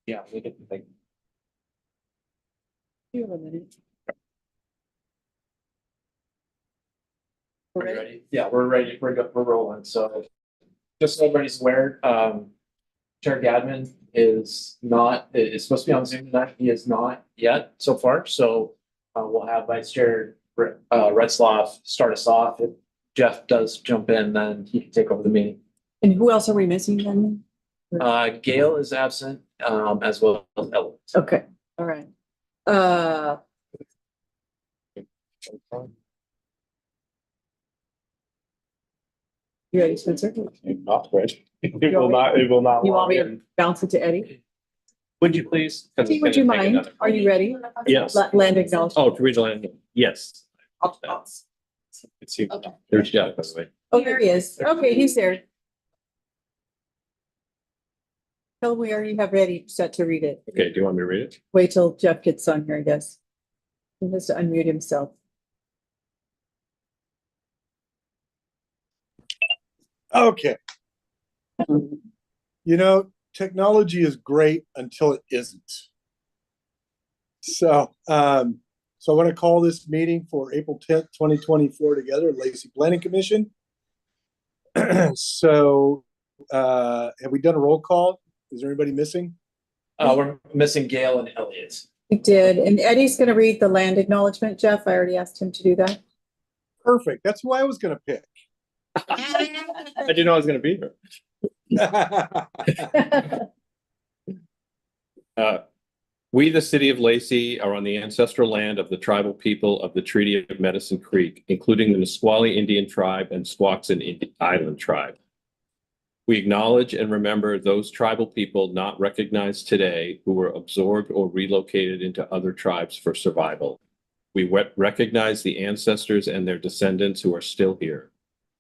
Yeah, we did think. You have a minute. Are you ready? Yeah, we're ready. We're rolling. So just so everybody's aware, Chair Gadman is supposed to be on Zoom tonight. He is not yet so far. So we'll have Vice Chair Retzloff start us off. If Jeff does jump in, then he can take over the meeting. And who else are we missing then? Gail is absent, as well as Ellen. Okay, all right. You ready, Spencer? Not ready. It will not. You want me to bounce it to Eddie? Would you please? Steve, would you mind? Are you ready? Yes. Land acknowledgement. Oh, to regional land. Yes. It's you. Okay. There's Jeff, by the way. Oh, there he is. Okay, he's there. Tell me where you have ready set to read it. Okay, do you want me to read it? Wait till Jeff gets on here, I guess. He has to unmute himself. Okay. You know, technology is great until it isn't. So, I want to call this meeting for April 10th, 2024 together, Lacey Planning Commission. So, have we done a roll call? Is there anybody missing? We're missing Gail and Elliot. We did, and Eddie's gonna read the land acknowledgement, Jeff. I already asked him to do that. Perfect. That's who I was going to pick. I didn't know I was going to be here. We, the city of Lacey, are on the ancestral land of the tribal people of the Treaty of Medicine Creek, including the Nisqually Indian Tribe and Squaxin Island Tribe. We acknowledge and remember those tribal people not recognized today who were absorbed or relocated into other tribes for survival. We recognize the ancestors and their descendants who are still here.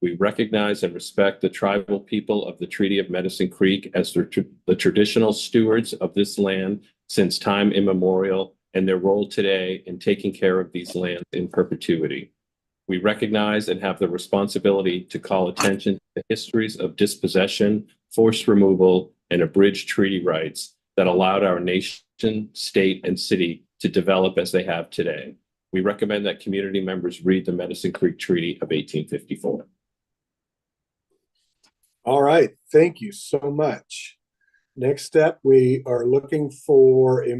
We recognize and respect the tribal people of the Treaty of Medicine Creek as the traditional stewards of this land since time immemorial, and their role today in taking care of these lands in perpetuity. We recognize and have the responsibility to call attention to the histories of dispossession, forced removal, and abridged treaty rights that allowed our nation, state, and city to develop as they have today. We recommend that community members read the Medicine Creek Treaty of 1854. All right. Thank you so much. Next step, we are looking for a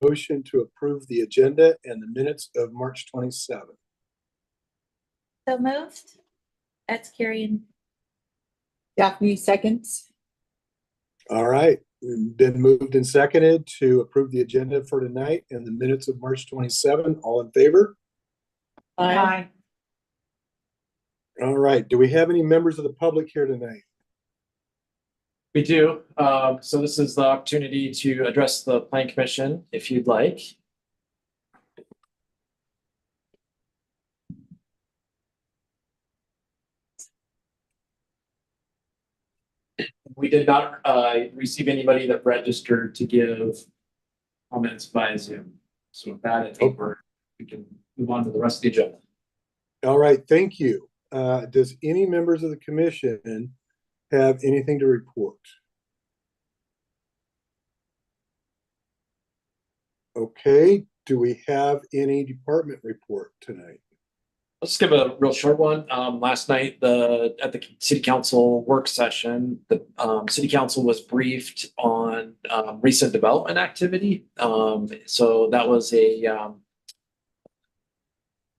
motion to approve the agenda and the minutes of March 27th. So moved. That's carrying. Daphne seconds. All right. We've been moved and seconded to approve the agenda for tonight and the minutes of March 27. All in favor? Aye. All right. Do we have any members of the public here tonight? We do. So this is the opportunity to address the Plan Commission if you'd like. We did not receive anybody that registered to give comments via Zoom. So with that, I think we can move on to the rest of the agenda. All right. Thank you. Does any members of the commission have anything to report? Okay. Do we have any department report tonight? Let's give a real short one. Last night, at the city council work session, the city council was briefed on recent development activity. So that was a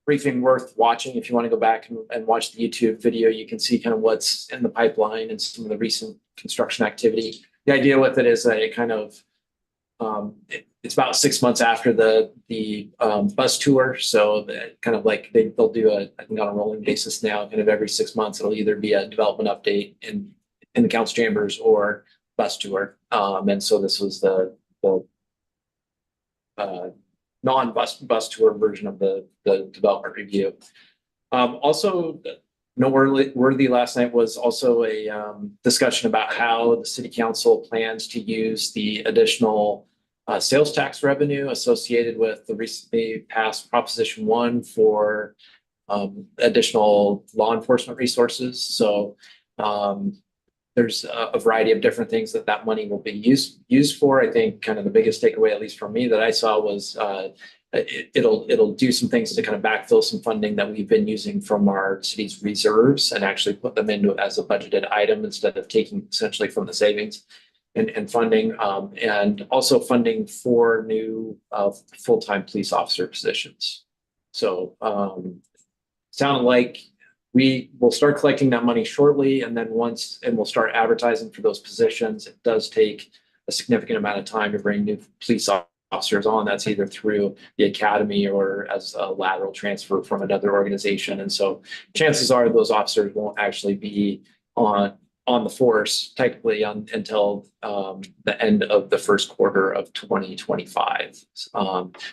briefing worth watching. If you want to go back and watch the YouTube video, you can see kind of what's in the pipeline and some of the recent construction activity. The idea with it is a kind of it's about 6 months after the bus tour. So kind of like they'll do I think on a rolling basis now, kind of every 6 months, it'll either be a development update in the council chambers or bus tour. And so this was the non-bus tour version of the development review. Also noteworthy last night was also a discussion about how the city council plans to use the additional sales tax revenue associated with the recently passed Proposition 1 for additional law enforcement resources. So there's a variety of different things that that money will be used for. I think kind of the biggest takeaway, at least for me, that I saw was it'll do some things to kind of backfill some funding that we've been using from our city's reserves and actually put them into as a budgeted item instead of taking essentially from the savings and funding, and also funding for new full-time police officer positions. So sounded like we will start collecting that money shortly, and then we'll start advertising for those positions. It does take a significant amount of time to bring new police officers on. That's either through the academy or as a lateral transfer from another organization. And so chances are those officers won't actually be on the force technically until the end of the first quarter of 2025.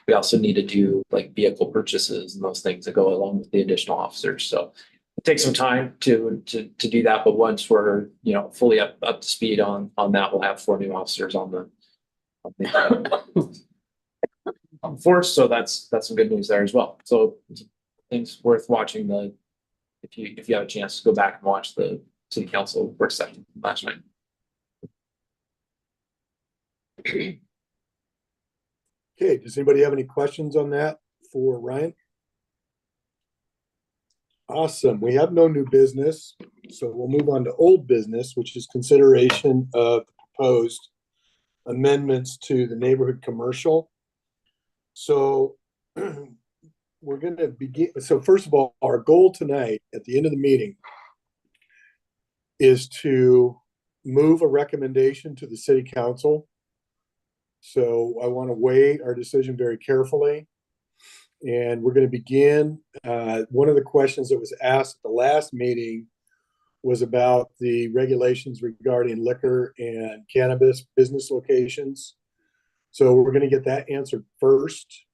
We also need to do like vehicle purchases and those things that go along with the additional officers. So it takes some time to do that, but once we're fully up to speed on that, we'll have 4 new officers on the force. So that's some good news there as well. So things worth watching. If you have a chance to go back and watch the city council work session last night. Okay, does anybody have any questions on that for Ryan? Awesome. We have no new business, so we'll move on to old business, which is consideration of the proposed amendments to the neighborhood commercial. So we're going to begin. So first of all, our goal tonight at the end of the meeting is to move a recommendation to the city council. So I want to weigh our decision very carefully. And we're going to begin. One of the questions that was asked at the last meeting was about the regulations regarding liquor and cannabis business locations. So we're going to get that answered first.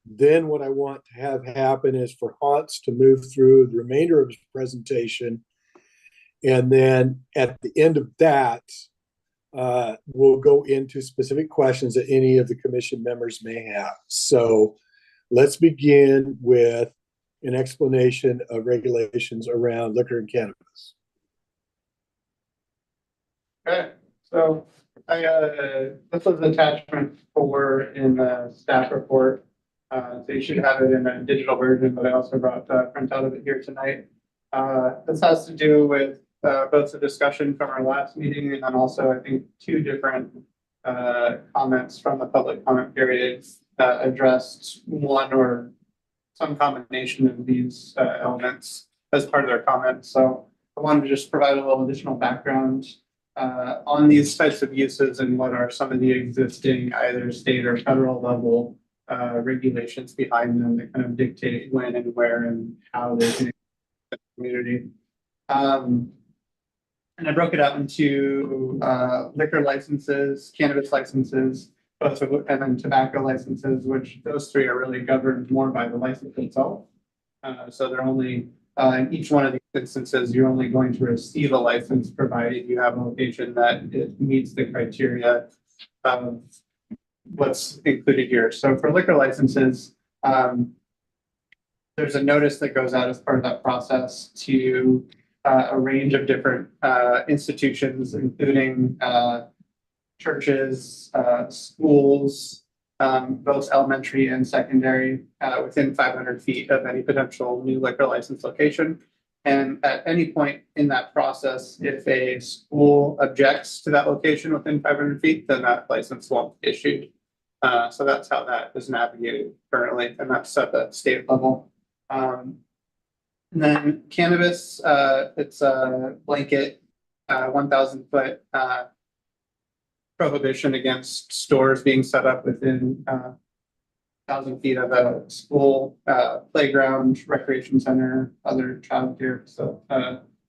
Then what I want to have happen is for Hans to move through the remainder of his presentation. And then at the end of that, we'll go into specific questions that any of the commission members may have. So let's begin with an explanation of regulations around liquor and cannabis. Okay, so this was attachment 4 in the staff report. So you should have it in a digital version, but I also brought a printout of it here tonight. This has to do with both the discussion from our last meeting and then also I think 2 different comments from the public comment period addressed one or some combination of these elements as part of their comments. So I wanted to just provide a little additional background on these types of uses and what are some of the existing either state or federal level regulations behind them that kind of dictate when and where and how they can the community. And I broke it out into liquor licenses, cannabis licenses, and then tobacco licenses, which those 3 are really governed more by the license itself. So they're only, in each one of these instances, you're only going to receive a license provided you have a location that it meets the criteria of what's included here. So for liquor licenses, there's a notice that goes out as part of that process to a range of different institutions, including churches, schools, both elementary and secondary, within 500 feet of any potential new liquor license location. And at any point in that process, if a school objects to that location within 500 feet, then that license won't be issued. So that's how that is navigated currently, and that's at the state level. And then cannabis, it's a blanket 1,000 foot prohibition against stores being set up within 1,000 feet of a school, playground, recreation center, other childcare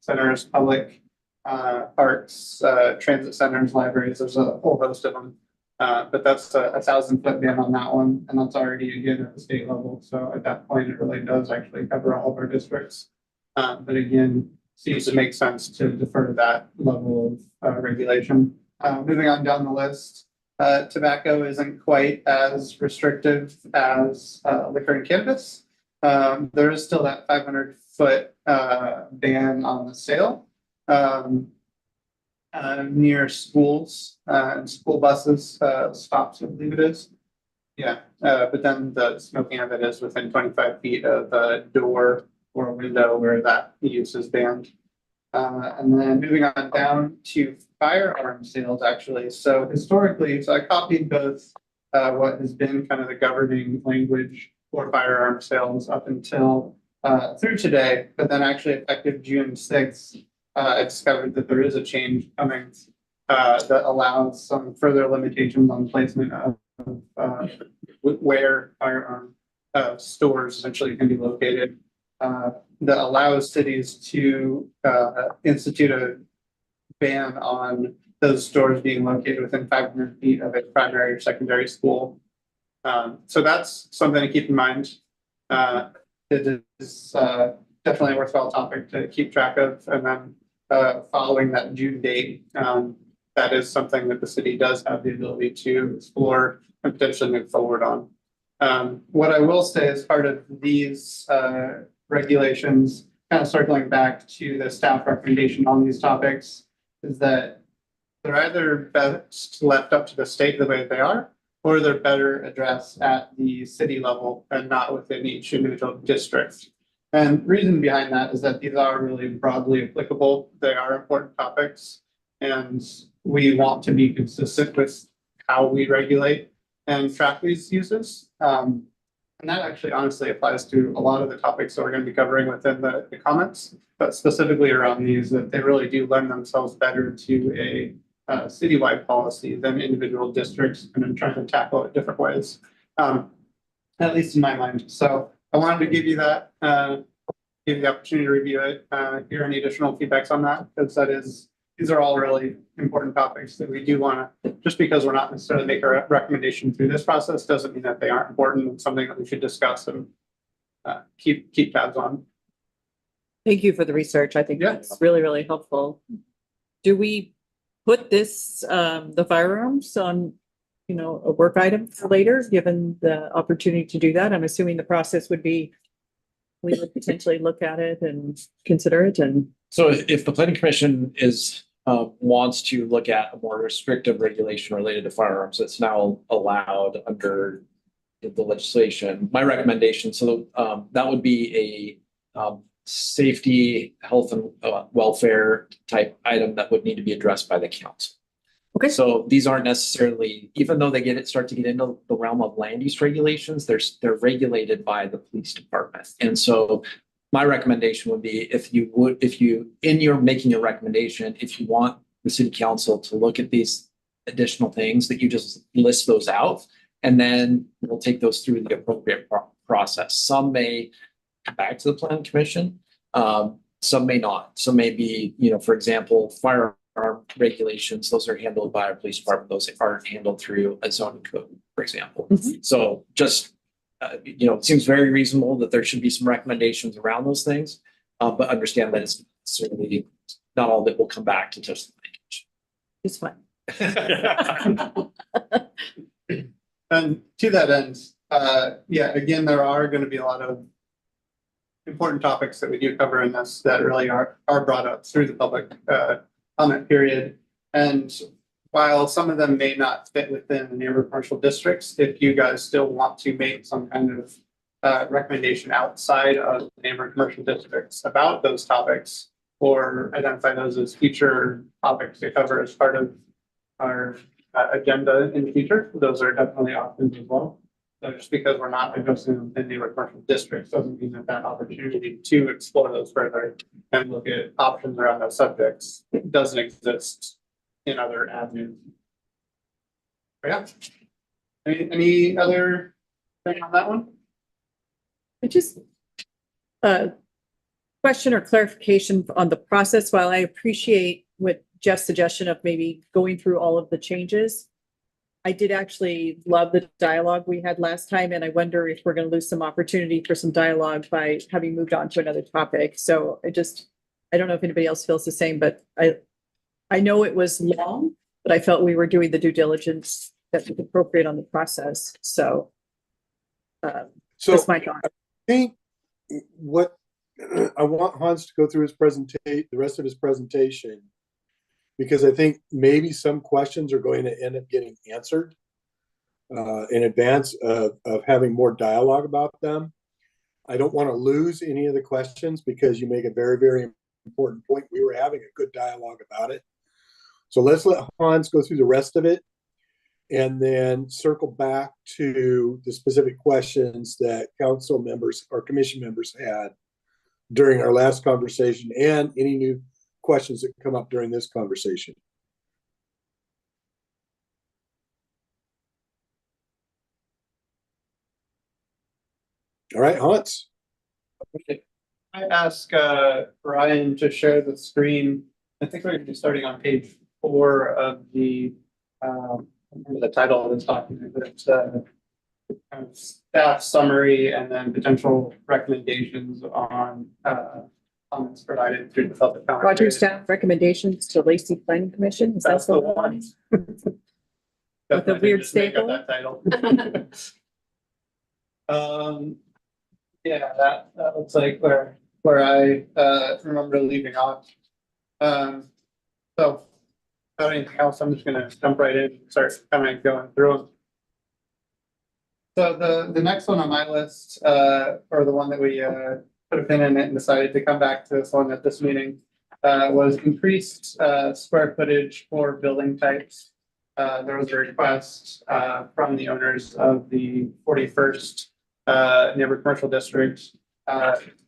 centers, public parks, transit centers, libraries. There's a whole host of them. But that's a 1,000 foot ban on that one, and that's already again at the state level. So at that point, it really does actually cover all of our districts. But again, seems to make sense to defer to that level of regulation. Moving on down the list, tobacco isn't quite as restrictive as liquor and cannabis. There is still that 500 foot ban on the sale. near schools, and school buses, stops, I believe it is. Yeah, but then the smoking of it is within 25 feet of a door or a window where that use is banned. And then moving on down to firearm sales, actually. So historically, so I copied both what has been kind of the governing language for firearm sales up until through today, but then actually effective June 6th, I discovered that there is a change coming that allows some further limitations on placement of where firearm stores essentially can be located. That allows cities to institute a ban on those stores being located within 500 feet of a primary or secondary school. So that's something to keep in mind. It is definitely a worthwhile topic to keep track of. And then following that June date, that is something that the city does have the ability to explore and potentially move forward on. What I will say as part of these regulations, kind of circling back to the staff recommendation on these topics, is that they're either best left up to the state the way they are, or they're better addressed at the city level and not within each individual district. And reason behind that is that these are really broadly applicable. They are important topics, and we want to be consistent with how we regulate and track these uses. And that actually honestly applies to a lot of the topics that we're going to be covering within the comments, but specifically around these, that they really do lend themselves better to a citywide policy than individual districts and then trying to tackle it different ways, at least in my mind. So I wanted to give you that, give you the opportunity to review it, hear any additional feedbacks on that, because these are all really important topics that we do want to, just because we're not necessarily make a recommendation through this process doesn't mean that they aren't important. It's something that we should discuss and keep tabs on. Thank you for the research. I think Yeah. that's really, really helpful. Do we put this, the firearms on, a work item for later, given the opportunity to do that? I'm assuming the process would be, we would potentially look at it and consider it and. So if the planning commission wants to look at a more restrictive regulation related to firearms that's now allowed under the legislation, my recommendation, that would be a safety, health and welfare type item that would need to be addressed by the council. Okay. So these aren't necessarily, even though they start to get into the realm of land use regulations, they're regulated by the police department. And so my recommendation would be if you in your making your recommendation, if you want the city council to look at these additional things, that you just list those out, and then we'll take those through the appropriate process. Some may come back to the planning commission, some may not. Some may be, for example, firearm regulations, those are handled by our police department. Those aren't handled through a zoning code, for example. Mhm. So just it seems very reasonable that there should be some recommendations around those things, but understand that it's certainly not all that will come back to just It's fine. the language. And to that end, again, there are going to be a lot of important topics that we do cover in this that really are brought up through the public comment period. And while some of them may not fit within the neighborhood commercial districts, if you guys still want to make some kind of recommendation outside of the neighborhood commercial districts about those topics, or identify those as future topics to cover as part of our agenda in the future, those are definitely options as well. So just because we're not addressing the neighborhood commercial districts doesn't mean that opportunity to explore those further and look at options around those subjects doesn't exist in other avenues. But yeah. Any other thing on that one? I just, question or clarification on the process. While I appreciate what Jeff's suggestion of maybe going through all of the changes, I did actually love the dialogue we had last time, and I wonder if we're going to lose some opportunity for some dialogue by having moved on to another topic. So I don't know if anybody else feels the same, but I know it was long, but I felt we were doing the due diligence that was appropriate on the process. So So that's my thought. I think what I want Hans to go through the rest of his presentation. because I think maybe some questions are going to end up getting answered in advance of having more dialogue about them. I don't want to lose any of the questions because you make a very, very important point. We were having a good dialogue about it. So let's let Hans go through the rest of it and then circle back to the specific questions that council members or commission members had during our last conversation and any new questions that come up during this conversation. All right, Hans. I ask Ryan to share the screen. I think we're going to be starting on page 4 of the I remember the title of this document, but it's kind of staff summary and then potential recommendations on comments provided through the public comment. Roger, period. staff recommendations to Lacey Planning Commission. Is that That's the the one. one? With the weird Just make up staple? that title. Yeah, that looks like where I remember leaving off. So without anything else, I'm just gonna jump right in, and start kind of going through them. So the next one on my list, or the one that we put a pin in it and decided to come back to this one at this meeting, was increased square footage for building types. There was a request from the owners of the 41st neighborhood commercial district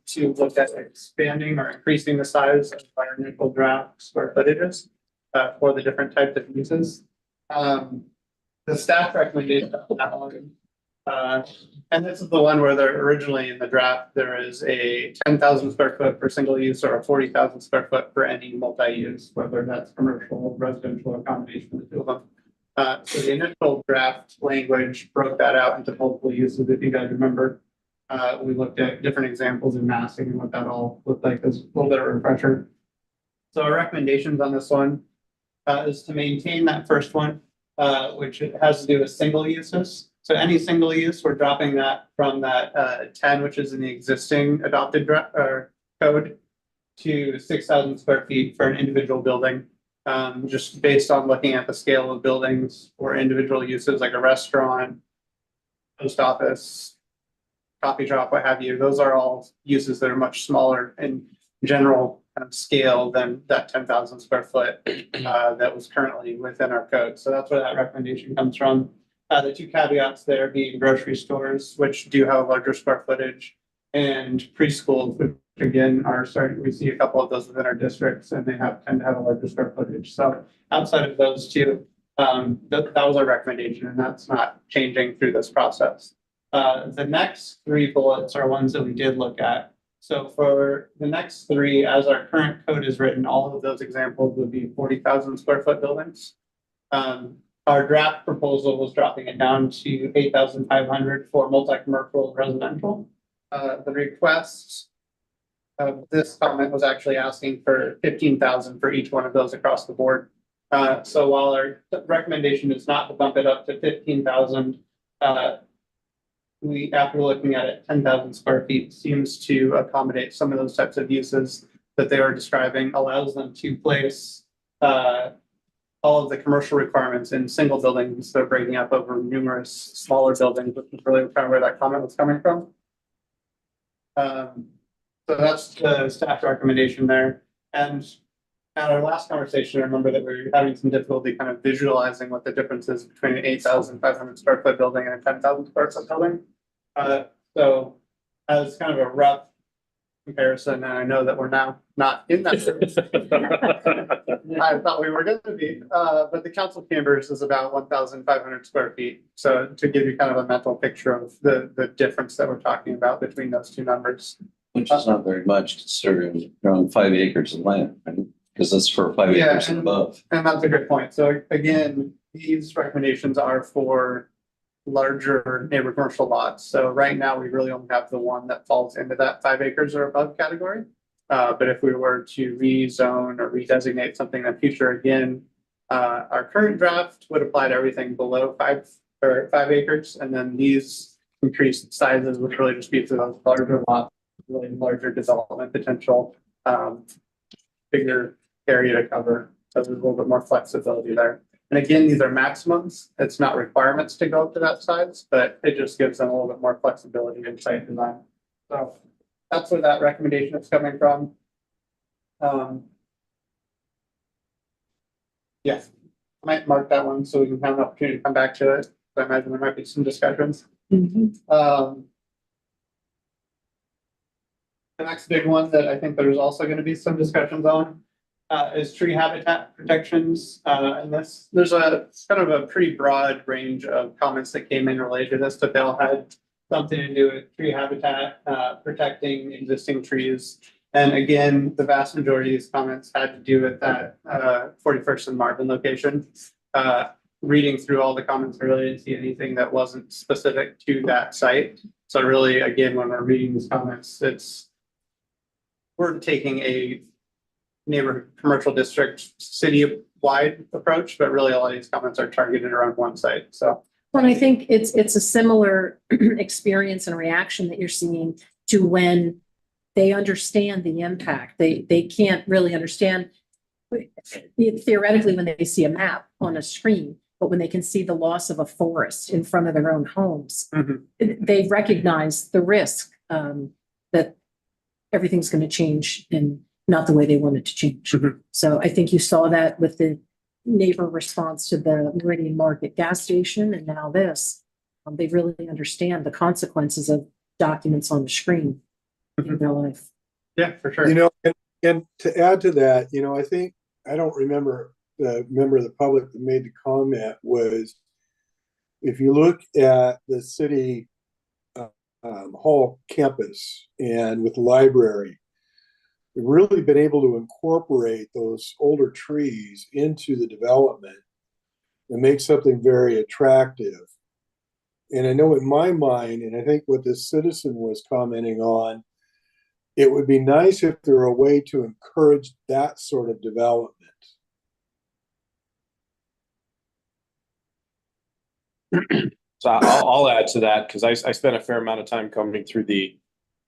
to look at expanding or increasing the size of our initial draft square footages for the different types of uses. The staff recommendation on that one, and this is the one where there originally in the draft, there is a 10,000 square foot for single use or a 40,000 square foot for any multi-use, whether that's commercial, residential, or combination of the two of them. So the initial draft language broke that out into multiple uses, if you guys remember. We looked at different examples in massing and what that all looked like as a little bit of a refresher. So our recommendations on this one is to maintain that first one, which has to do with single uses. So any single use, we're dropping that from that 10, which is in the existing adopted code, to 6,000 square feet for an individual building. Just based on looking at the scale of buildings or individual uses like a restaurant, post office, coffee shop, what have you. Those are all uses that are much smaller in general kind of scale than that 10,000 square foot that was currently within our code. So that's where that recommendation comes from. The two caveats there being grocery stores, which do have a larger square footage, and preschools, which again are starting, we see a couple of those within our districts and they tend to have a larger square footage. So outside of those two, that was our recommendation and that's not changing through this process. The next 3 bullets are ones that we did look at. So for the next 3, as our current code is written, all of those examples would be 40,000 square foot buildings. Our draft proposal was dropping it down to 8,500 for multi-commercial residential. The request of this comment was actually asking for 15,000 for each one of those across the board. So while our recommendation is not to bump it up to 15,000, we, after looking at it, 10,000 square feet seems to accommodate some of those types of uses that they were describing, allows them to place all of the commercial requirements in single buildings. They're breaking up over numerous smaller buildings, which is really kind of where that comment was coming from. So that's the staff recommendation there. And at our last conversation, I remember that we were having some difficulty kind of visualizing what the difference is between an 8,500 square foot building and a 10,000 square foot building. So as kind of a rough comparison, and I know that we're now not in that. I thought we were going to be, but the council chambers is about 1,500 square feet. So to give you kind of a mental picture of the difference that we're talking about between those two numbers. Which is not very much considering around 5 acres of land, right? Because that's for 5 Yeah, acres and above. And that's a good point. So again, these recommendations are for larger neighborhood commercial lots. So right now, we really only have the one that falls into that 5 acres or above category. But if we were to rezone or redesignate something in the future, again, our current draft would apply to everything below 5 acres. And then these increased sizes would really just be for those larger lots, really larger development potential, bigger area to cover. So there's a little bit more flexibility there. And again, these are maximums. It's not requirements to go up to that size, but it just gives them a little bit more flexibility in site design. So that's where that recommendation is coming from. Yeah, I might mark that one so we can have an opportunity to come back to it. I imagine there might be some discussions. The next big one that I think there's also going to be some discussions on is tree habitat protections. And there's a kind of a pretty broad range of comments that came in related to this, but they all had something to do with tree habitat, protecting existing trees. And again, the vast majority of these comments had to do with that 41st and Marvin location. Reading through all the comments, I really didn't see anything that wasn't specific to that site. So really, again, when we're reading these comments, we're taking a neighborhood commercial district city-wide approach, but really a lot of these comments are targeted around one site. So. Well, I think it's a similar experience and reaction that you're seeing to when they understand the impact. They can't really understand theoretically when they see a map on a screen, but when they can see the loss of a forest in front of their own homes, they recognize the risk that everything's going to change and not the way they want it to change. So I think you saw that with the neighbor response to the Meridian Market gas station, and now this. They really understand the consequences of documents on the screen in their life. Yeah, for sure. You know, and to add to that, you know, I don't remember the member of the public that made the comment was, if you look at the city hall campus and with the library, we've really been able to incorporate those older trees into the development and make something very attractive. And I know in my mind, and I think what this citizen was commenting on, it would be nice if there were a way to encourage that sort of development. So I'll add to that because I spent a fair amount of time coming through the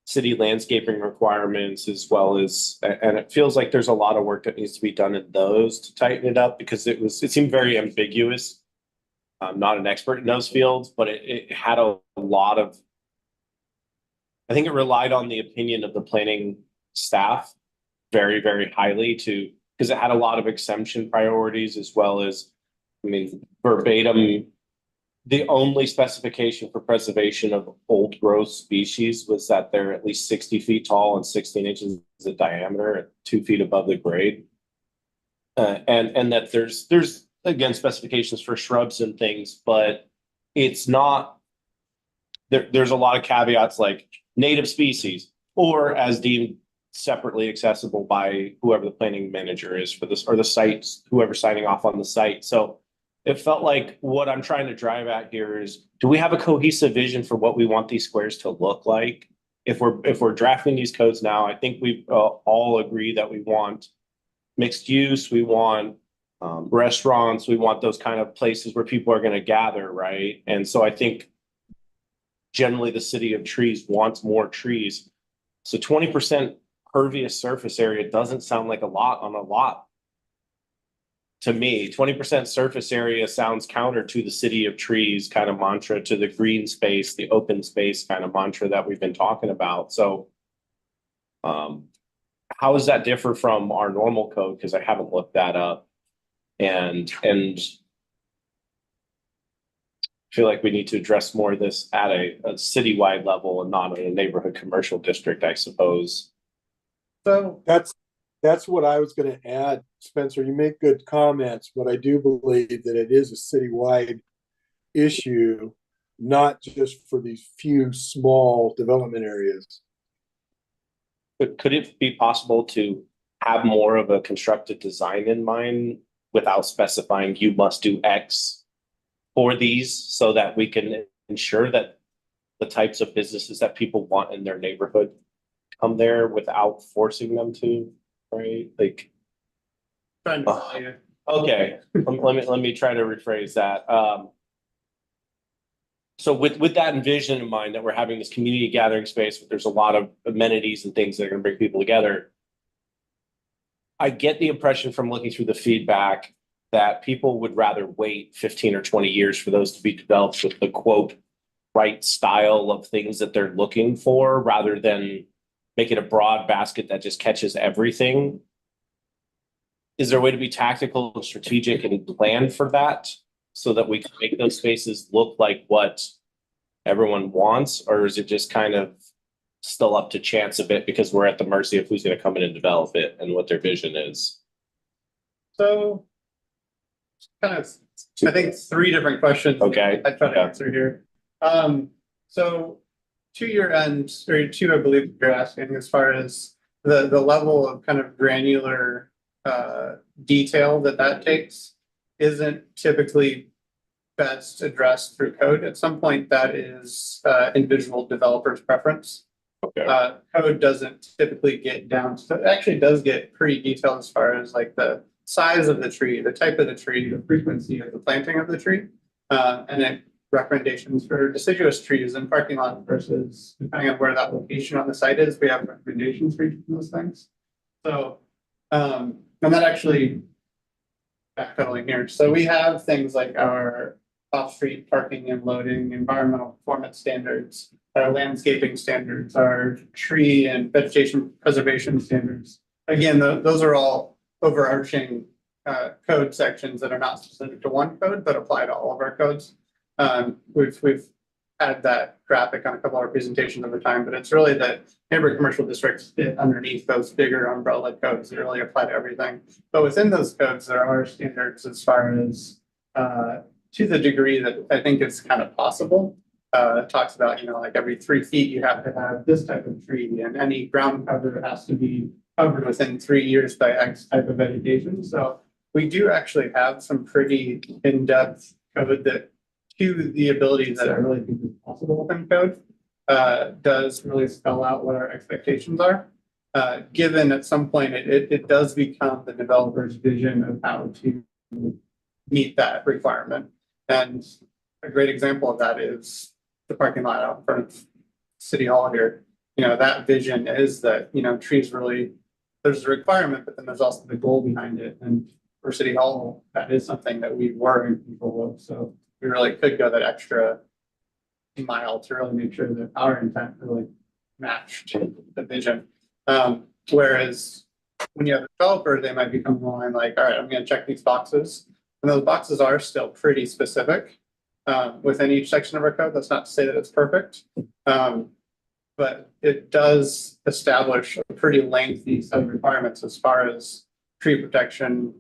city landscaping requirements as well as, and it feels like there's a lot of work that needs to be done in those to tighten it up because it seemed very ambiguous. I'm not an expert in those fields, but it had a lot of, I think it relied on the opinion of the planning staff very, very highly because it had a lot of exemption priorities as well as, I mean, verbatim, the only specification for preservation of old growth species was that they're at least 60 feet tall and 16 inches in diameter at 2 feet above the grade. And that there's again specifications for shrubs and things, but it's not, there's a lot of caveats like native species or as deemed separately accessible by whoever the planning manager is for this or the sites, whoever's signing off on the site. So it felt like what I'm trying to drive at here is, do we have a cohesive vision for what we want these squares to look like? If we're drafting these codes now, I think we all agree that we want mixed use, we want restaurants, we want those kind of places where people are going to gather, right? And so I think generally the city of trees wants more trees. So 20% pervious surface area doesn't sound like a lot on a lot. To me, 20% surface area sounds counter to the city of trees kind of mantra, to the green space, the open space kind of mantra that we've been talking about. So how does that differ from our normal code? Because I haven't looked that up. And I feel like we need to address more of this at a citywide level and not in a neighborhood commercial district, I suppose. So That's what I was going to add, Spencer. You make good comments, but I do believe that it is a citywide issue, not just for these few small development areas. But could it be possible to have more of a constructed design in mind without specifying you must do X for these so that we can ensure that the types of businesses that people want in their neighborhood come there without forcing them to? Right, like. Okay, let me try to rephrase that. So with that vision in mind, that we're having this community gathering space, there's a lot of amenities and things that are going to bring people together. I get the impression from looking through the feedback that people would rather wait 15 or 20 years for those to be developed with the quote right style of things that they're looking for, rather than make it a broad basket that just catches everything. Is there a way to be tactical and strategic and plan for that so that we can make those spaces look like what everyone wants? Or is it just kind of still up to chance a bit because we're at the mercy of who's going to come in and develop it and what their vision is? So kind of, I think 3 different questions. Okay. I try to Yeah. answer here. So to your end, or to, I believe you're asking, as far as the level of kind of granular detail that takes isn't typically best addressed through code. At some point, that is individual developer's preference. Okay. Code doesn't typically get down to, it actually does get pretty detailed as far as like the size of the tree, the type of the tree, the frequency of the planting of the tree, and then recommendations for deciduous trees in parking lot versus depending on where that location on the site is, we have recommendations for each of those things. So, and that actually backpedaling here. So we have things like our off-street parking and loading, environmental performance standards, our landscaping standards, our tree and vegetation preservation standards. Again, those are all overarching code sections that are not specific to one code, but apply to all of our codes. We've had that graphic on a couple of our presentations over time, but it's really that neighborhood commercial districts fit underneath those bigger umbrella codes that really apply to everything. But within those codes, there are standards as far as to the degree that I think it's kind of possible. It talks about, you know, like every 3 feet, you have to have this type of tree, and any ground cover has to be covered within 3 years by X type of vegetation. So we do actually have some pretty in-depth code that, to the ability that I really think is possible within code, does really spell out what our expectations are. Given at some point it does become the developer's vision of how to meet that requirement. And a great example of that is the parking lot out in front of City Hall here. You know, that vision is that, you know, trees really, there's a requirement, but then there's also the goal behind it. And for City Hall, that is something that we were in control of. So we really could go that extra mile to really make sure that our intent really matched the vision. Whereas when you have a developer, they might be coming along like, all right, I'm going to check these boxes. And those boxes are still pretty specific within each section of our code. That's not to say that it's perfect, but it does establish a pretty lengthy set of requirements as far as tree protection,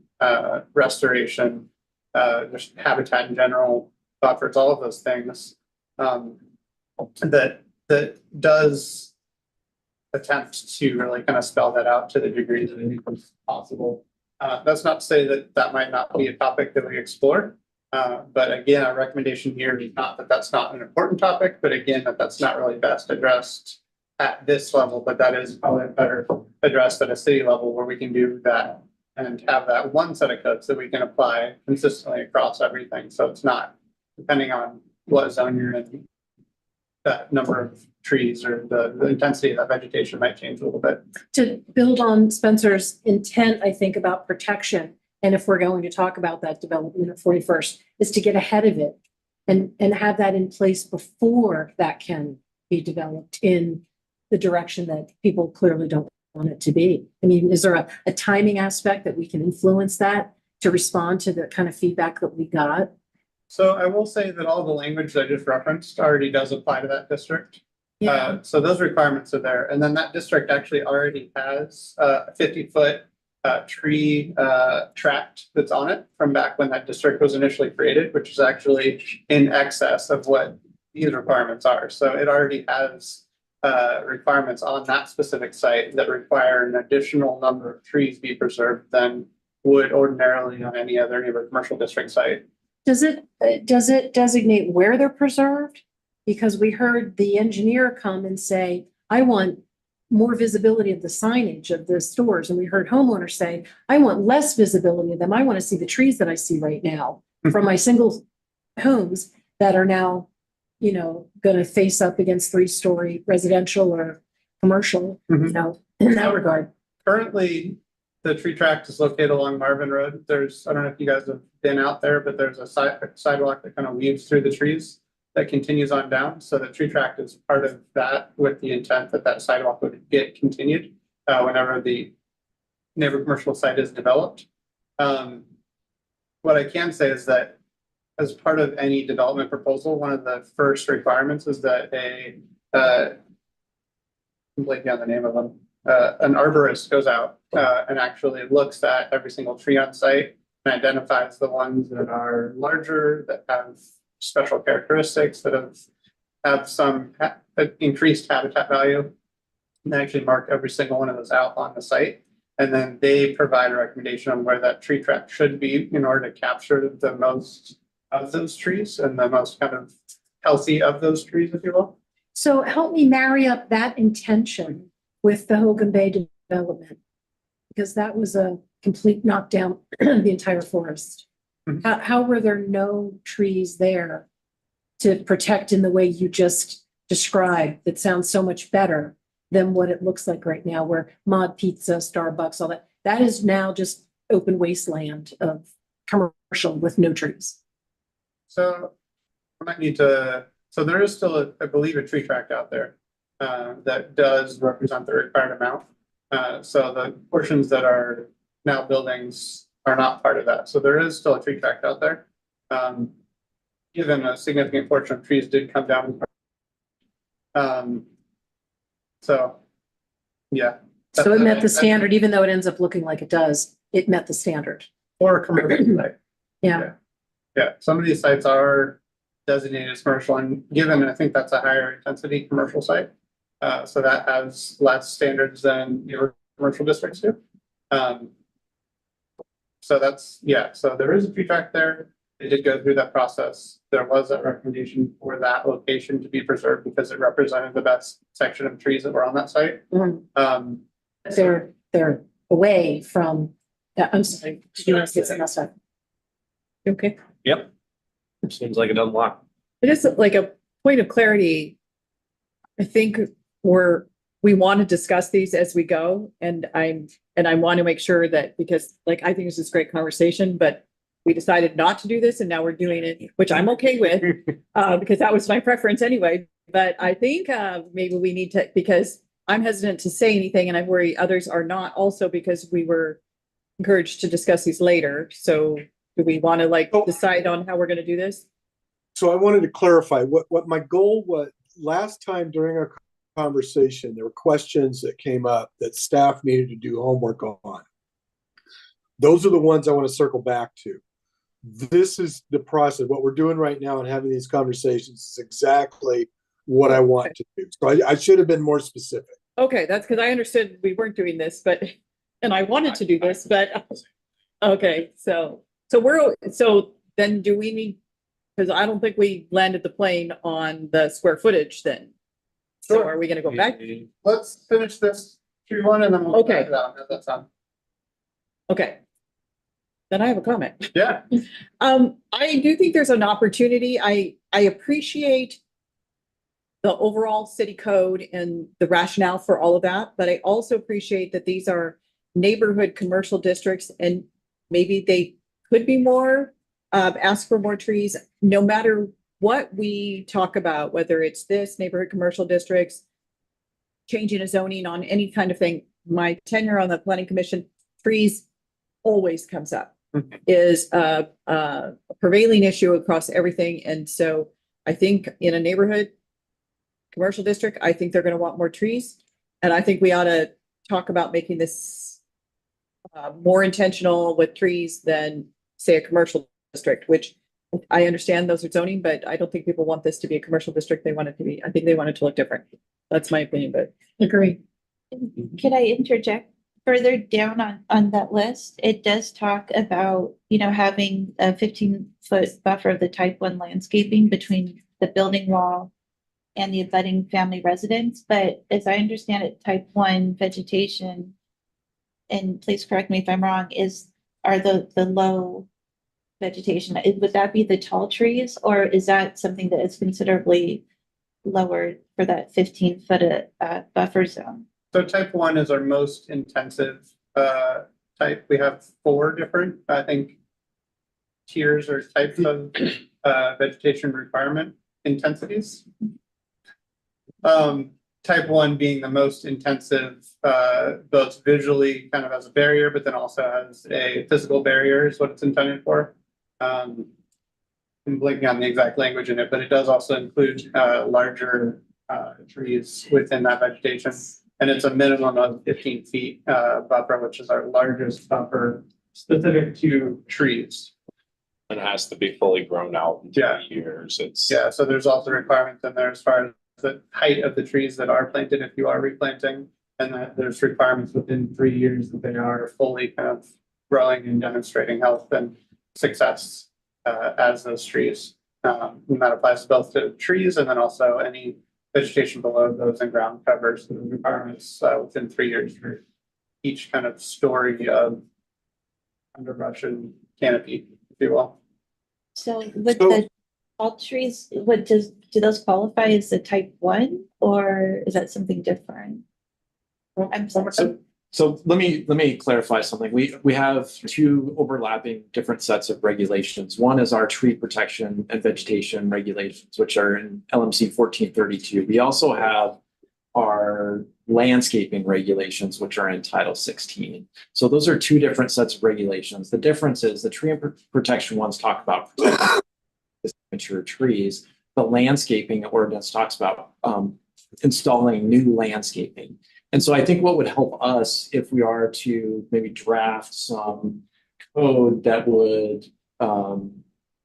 restoration, just habitat in general, buffers, all of those things that does attempt to really kind of spell that out to the degree that I think is possible. That's not to say that that might not be a topic that we explore. But again, our recommendation here is not that that's not an important topic, but again, that that's not really best addressed at this level, but that is probably better addressed at a city level where we can do that and have that one set of codes that we can apply consistently across everything. So it's not depending on what zone you're in, that number of trees or the intensity of that vegetation might change a little bit. To build on Spencer's intent, I think, about protection, and if we're going to talk about that development at 41st, is to get ahead of it and have that in place before that can be developed in the direction that people clearly don't want it to be. I mean, is there a timing aspect that we can influence that to respond to the kind of feedback that we got? So I will say that all the language that I just referenced already does apply to that district. So those requirements are there. And then that district actually already has a 50-foot tree tract that's on it from back when that district was initially created, which is actually in excess of what these requirements are. So it already has requirements on that specific site that require an additional number of trees be preserved than would ordinarily on any other neighborhood commercial district site. Does it designate where they're preserved? Because we heard the engineer come and say, I want more visibility of the signage of the stores. And we heard homeowners say, I want less visibility of them. I want to see the trees that I see right now from my single homes that are now, you know, going to face up against 3-story residential or commercial, you know, in that regard. Currently, the tree tract is located along Marvin Road. There's, I don't know if you guys have been out there, but there's a sidewalk that kind of weaves through the trees that continues on down. So the tree tract is part of that with the intent that that sidewalk would get continued whenever the neighbor commercial site is developed. What I can say is that as part of any development proposal, one of the first requirements is that I'm blanking on the name of them. An arborist goes out and actually looks at every single tree on site and identifies the ones that are larger, that have special characteristics, that have some increased habitat value. And they actually mark every single one of those out on the site. And then they provide a recommendation on where that tree tract should be in order to capture the most of those trees and the most kind of healthy of those trees, if you will. So help me marry up that intention with the Hogan Bay development, because that was a complete knockdown of the entire forest. Mhm. How were there no trees there to protect in the way you just described? That sounds so much better than what it looks like right now, where Mod Pizza, Starbucks, all that, that is now just open wasteland of commercial with no trees. So I might need to, so there is still, I believe, a tree tract out there that does represent the required amount. So the portions that are now buildings are not part of that. So there is still a tree tract out there. Given a significant portion of trees did come down. So, yeah. So it met the standard, even though it ends up looking like it does, it met the standard. For a commercial site. Yeah. Yeah, some of these sites are designated as commercial, and given, I think that's a higher intensity commercial site. So that has less standards than your commercial districts do. So that's, yeah, so there is a tree tract there. They did go through that process. There was a recommendation for that location to be preserved because it represented the best section of trees that were on that site. Mhm. They're away from, I'm sorry, did you want to say something else? Okay. Yep. Seems like an unlock. It is like a point of clarity. I think we want to discuss these as we go, and I want to make sure that, because like, I think this is a great conversation, but we decided not to do this and now we're doing it, which I'm okay with, because that was my preference anyway. But I think maybe we need to, because I'm hesitant to say anything and I worry others are not, also because we were encouraged to discuss these later. So do we want to decide on how we're going to do this? So I wanted to clarify what my goal was. Last time during our conversation, there were questions that came up that staff needed to do homework on. Those are the ones I want to circle back to. This is the process. What we're doing right now and having these conversations is exactly what I want to do. So I should have been more specific. Okay, that's because I understood we weren't doing this, and I wanted to do this, but okay, so then do we need, because I don't think we landed the plane on the square footage then. So Sure. are we gonna go back? Let's finish this tree one and then we'll. Okay. That's on. Okay. Then I have a comment. Yeah. I do think there's an opportunity. I appreciate the overall city code and the rationale for all of that, but I also appreciate that these are neighborhood commercial districts and maybe they could be more, ask for more trees, no matter what we talk about, whether it's this neighborhood commercial districts, changing a zoning on any kind of thing. My tenure on the planning commission, trees always comes up, is a prevailing issue across everything. And so I think in a neighborhood commercial district, I think they're going to want more trees. And I think we ought to talk about making this more intentional with trees than say a commercial district, which I understand those are zoning, but I don't think people want this to be a commercial district. They want it to be, I think they want it to look different. That's my opinion, but agree. Could I interject? Further down on that list, it does talk about, having a 15-foot buffer of the type 1 landscaping between the building wall and the abutting family residence. But as I understand it, type 1 vegetation, and please correct me if I'm wrong, are the low vegetation. Would that be the tall trees, or is that something that is considerably lower for that 15-foot buffer zone? So type 1 is our most intensive type. We have 4 different, I think, tiers or types of vegetation requirement intensities. Type 1 being the most intensive, both visually kind of as a barrier, but then also as a physical barrier is what it's intended for. I'm blanking on the exact language in it, but it does also include larger trees within that vegetation. And it's a minimum of 15 feet buffer, which is our largest buffer specific to trees. And it has to be fully grown out in Yeah. 3 years. It's. Yeah, so there's also requirements in there as far as the height of the trees that are planted if you are replanting. And that there's requirements within 3 years that they are fully kind of growing and demonstrating health and success as those trees. And that applies both to trees and then also any vegetation below those and ground covers. So the requirements within 3 years for each kind of story of underbrush and canopy, if you will. So with So- the tall trees, do those qualify as the type 1 or is that something different? I'm sorry. So let me clarify something. We have 2 overlapping different sets of regulations. One is our tree protection and vegetation regulations, which are in LMC 1432. We also have our landscaping regulations, which are in Title 16. So those are 2 different sets of regulations. The difference is the tree and protection ones talk about protecting mature trees. The landscaping ordinance talks about installing new landscaping. And so I think what would help us if we are to maybe draft some code that would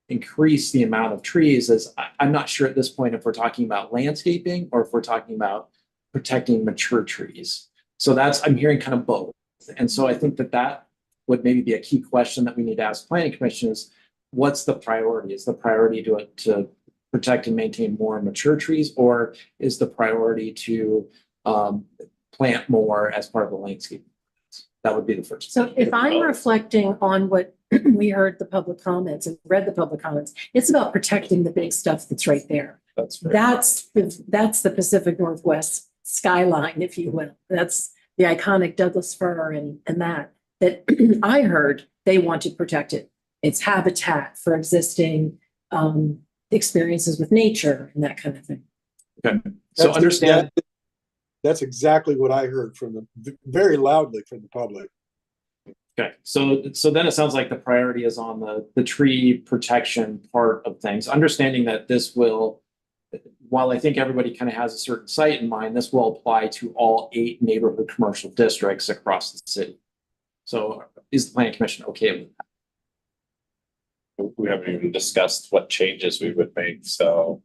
increase the amount of trees is I'm not sure at this point if we're talking about landscaping or if we're talking about protecting mature trees. So I'm hearing kind of both. And so I think that would maybe be a key question that we need to ask planning commission is what's the priority? Is the priority to protect and maintain more mature trees, or is the priority to plant more as part of the landscape? That would be the first. So if I'm reflecting on what we heard the public comments and read the public comments, it's about protecting the big stuff that's right there. That's very. That's the Pacific Northwest skyline, if you will. That's the iconic Douglas fir and that I heard they wanted protected. It's habitat for existing experiences with nature and that kind of thing. Okay. So understand. That's exactly what I heard from very loudly from the public. Okay, so then it sounds like the priority is on the tree protection part of things, understanding that this will, while I think everybody kind of has a certain site in mind, this will apply to all 8 neighborhood commercial districts across the city. So is the planning commission okay with that? We haven't even discussed what changes we would make, so.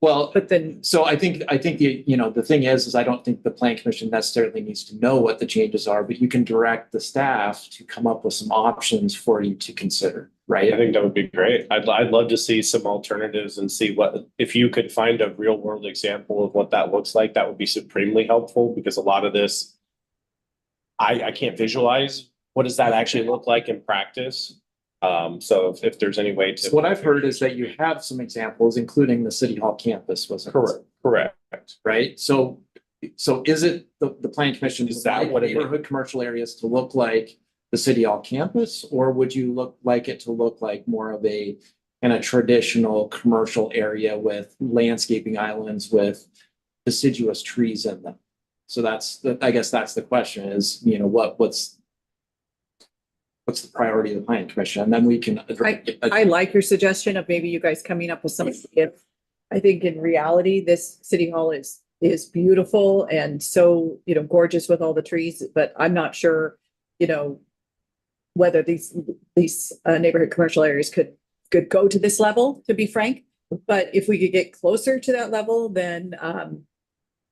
Well, But then, so I think the thing is I don't think the plan commission necessarily needs to know what the changes are, but you can direct the staff to come up with some options for you to consider, I right? think that would be great. I'd love to see some alternatives and see if you could find a real world example of what that looks like, that would be supremely helpful because a lot of this, I can't visualize what does that actually look like in practice. So if there's any way to. So what I've heard is that you have some examples, including the City Hall campus, wasn't it? Correct. Right? So is it the planning commission, Is that what it is? neighborhood commercial areas to look like the City Hall campus? Or would you like it to look like more of a kind of traditional commercial area with landscaping islands with deciduous trees in them? So I guess that's the question is, what's the priority of the planning commission? And then we can. I like your suggestion of maybe you guys coming up with some, I think in reality, this city hall is beautiful and so, gorgeous with all the trees, but I'm not sure, whether these neighborhood commercial areas could go to this level, to be frank. But if we could get closer to that level, then,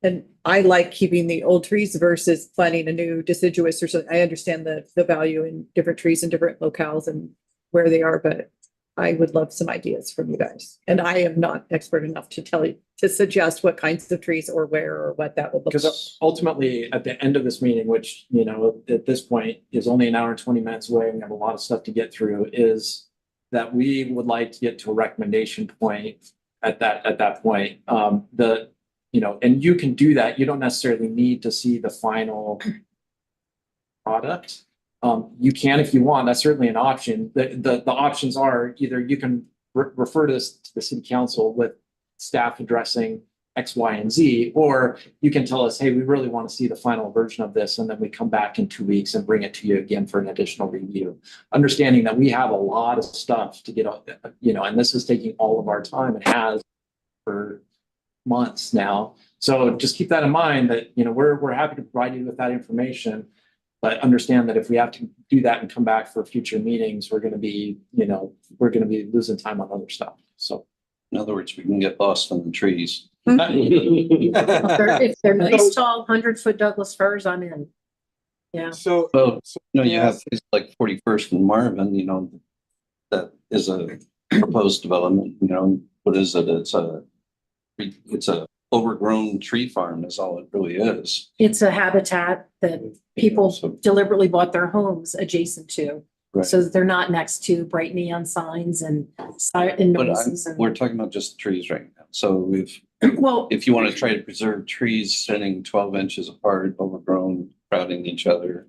and I like keeping the old trees versus planting a new deciduous or something. I understand the value in different trees in different locales and where they are, but I would love some ideas from you guys. And I am not expert enough to suggest what kinds of trees or where or what that would look like. Because ultimately, at the end of this meeting, which, at this point is only an hour and 20 minutes away, and we have a lot of stuff to get through, is that we would like to get to a recommendation point at that point. And you can do that. You don't necessarily need to see the final product. You can if you want, that's certainly an option. The options are either you can refer this to the city council with staff addressing X, Y, and Z, or you can tell us, hey, we really want to see the final version of this, and then we come back in 2 weeks and bring it to you again for an additional review. Understanding that we have a lot of stuff to get, and this is taking all of our time and has for months now. So just keep that in mind that, we're happy to provide you with that information, but understand that if we have to do that and come back for future meetings, we're going to be losing time on other stuff. So In other words, we can get lost in the trees. If they're nice, tall, 100-foot Douglas firs, I'm in. Yeah. So, Well, you have yes. places like 41st and Marvin, that is a proposed development, what is it? It's a overgrown tree farm is all it really is. It's a habitat that people So- deliberately bought their homes adjacent to, Right. so that they're not next to bright neon signs and But noises. we're talking about just trees right now. So Well, if you want to try to preserve trees sitting 12 inches apart, overgrown, crowding each other,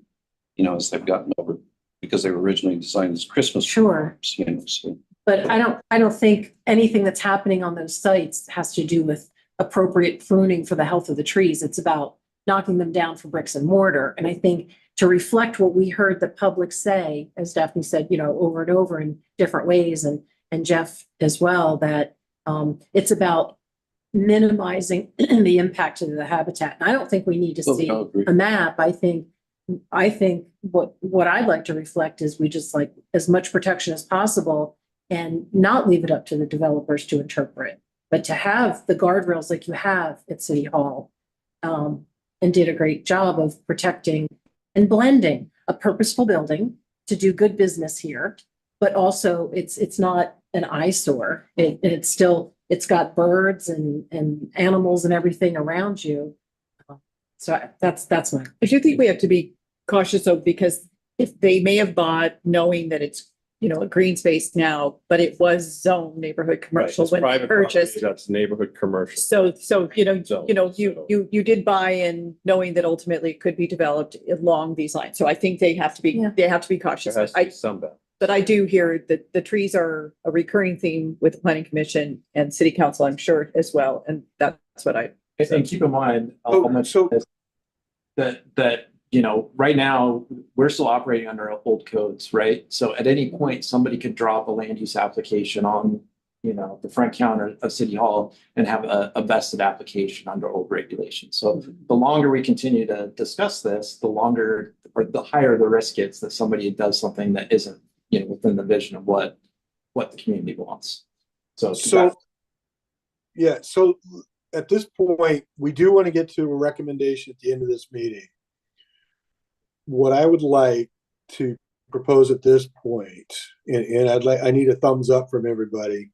as they've gotten over, because they were originally designed as Christmas sure. trees, so. But I don't think anything that's happening on those sites has to do with appropriate pruning for the health of the trees. It's about knocking them down for bricks and mortar. And I think to reflect what we heard the public say, as Daphne said, over and over in different ways, and Jeff as well, that it's about minimizing the impact to the habitat. And I don't think we need to see I'll agree. a map. I think what I'd like to reflect is we just like as much protection as possible and not leave it up to the developers to interpret, but to have the guardrails like you have at City Hall, and did a great job of protecting and blending a purposeful building to do good business here, but also it's not an eyesore. It's got birds and animals and everything around you. So that's my. I do think we have to be cautious though, because if they may have bought knowing that it's, a green space now, but it was zoned neighborhood commercial It's when private purchased. property, that's neighborhood commercial. So, So- you did buy in knowing that ultimately it could be developed along these lines. So I think they have to be There cautious. has to be some balance. But I do hear that the trees are a recurring theme with the planning commission and city council, I'm sure as well. And that's what and keep in mind, I'll mention this, that right now, we're still operating under old codes, right? So at any point, somebody could drop a land use application on, the front counter of City Hall and have a vested application under old regulations. So the longer we continue to discuss this, the longer or the higher the risk gets that somebody does something that isn't, within the vision of what the community wants. So At this point, we do want to get to a recommendation at the end of this meeting. What I would like to propose at this point, and I need a thumbs up from everybody,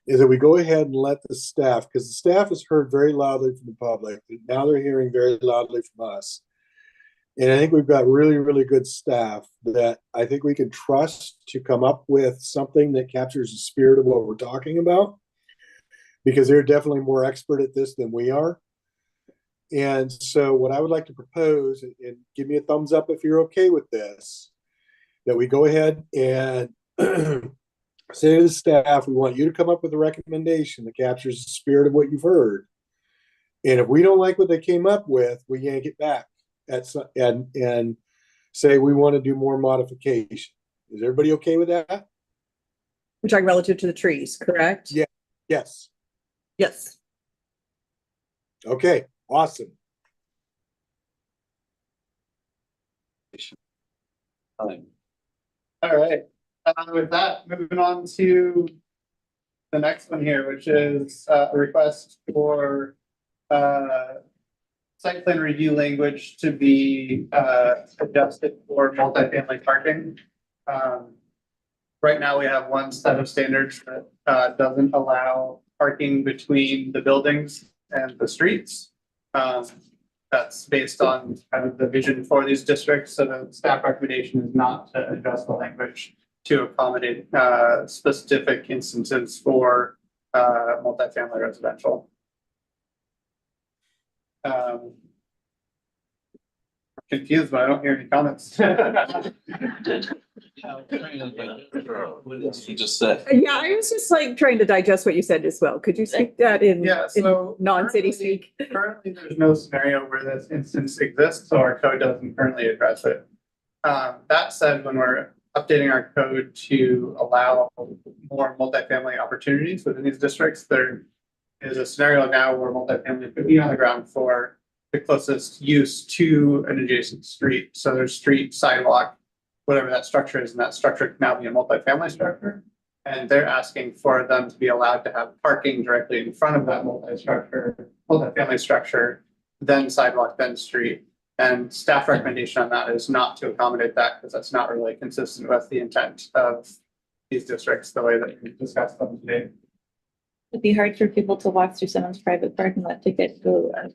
is that we go ahead and let the staff, because the staff has heard very loudly from the public. Now they're hearing very loudly from us. And I think we've got really, really good staff that I think we can trust to come up with something that captures the spirit of what we're talking about, because they're definitely more expert at this than we are. And so what I would like to propose, and give me a thumbs up if you're okay with this, that we go ahead and say to the staff, we want you to come up with a recommendation that captures the spirit of what you've heard. And if we don't like what they came up with, we yank it back and say we want to do more modification. Is everybody okay with that? we're talking relative to the trees, correct? Yeah. Yes. Yes. Okay, awesome. Time. All right, with that, moving on to the next one here, which is a request for site plan review language to be adjusted for multifamily parking. Right now, we have one set of standards that doesn't allow parking between the buildings and the streets. That's based on kind of the vision for these districts. So the staff recommendation is not to adjust the language to accommodate specific instances for multifamily residential. confused when I don't hear any comments. What did you just said? Yeah, I was just like trying to digest what you said as well. Could you speak that in, Yeah, in so non-city currently- speak? Currently, there's no scenario where this instance exists, so our code doesn't currently address it. That said, when we're updating our code to allow more multifamily opportunities within these districts, there is a scenario now where multifamily could be on the ground floor, the closest use to an adjacent street. So there's street, sidewalk, whatever that structure is, and that structure can now be a multifamily structure. And they're asking for them to be allowed to have parking directly in front of that multifamily structure, then sidewalk, then street. And staff recommendation on that is not to accommodate that because that's not really consistent with the intent of these districts, the way that we discussed them today. It'd be hard for people to walk through someone's private parking lot to get to a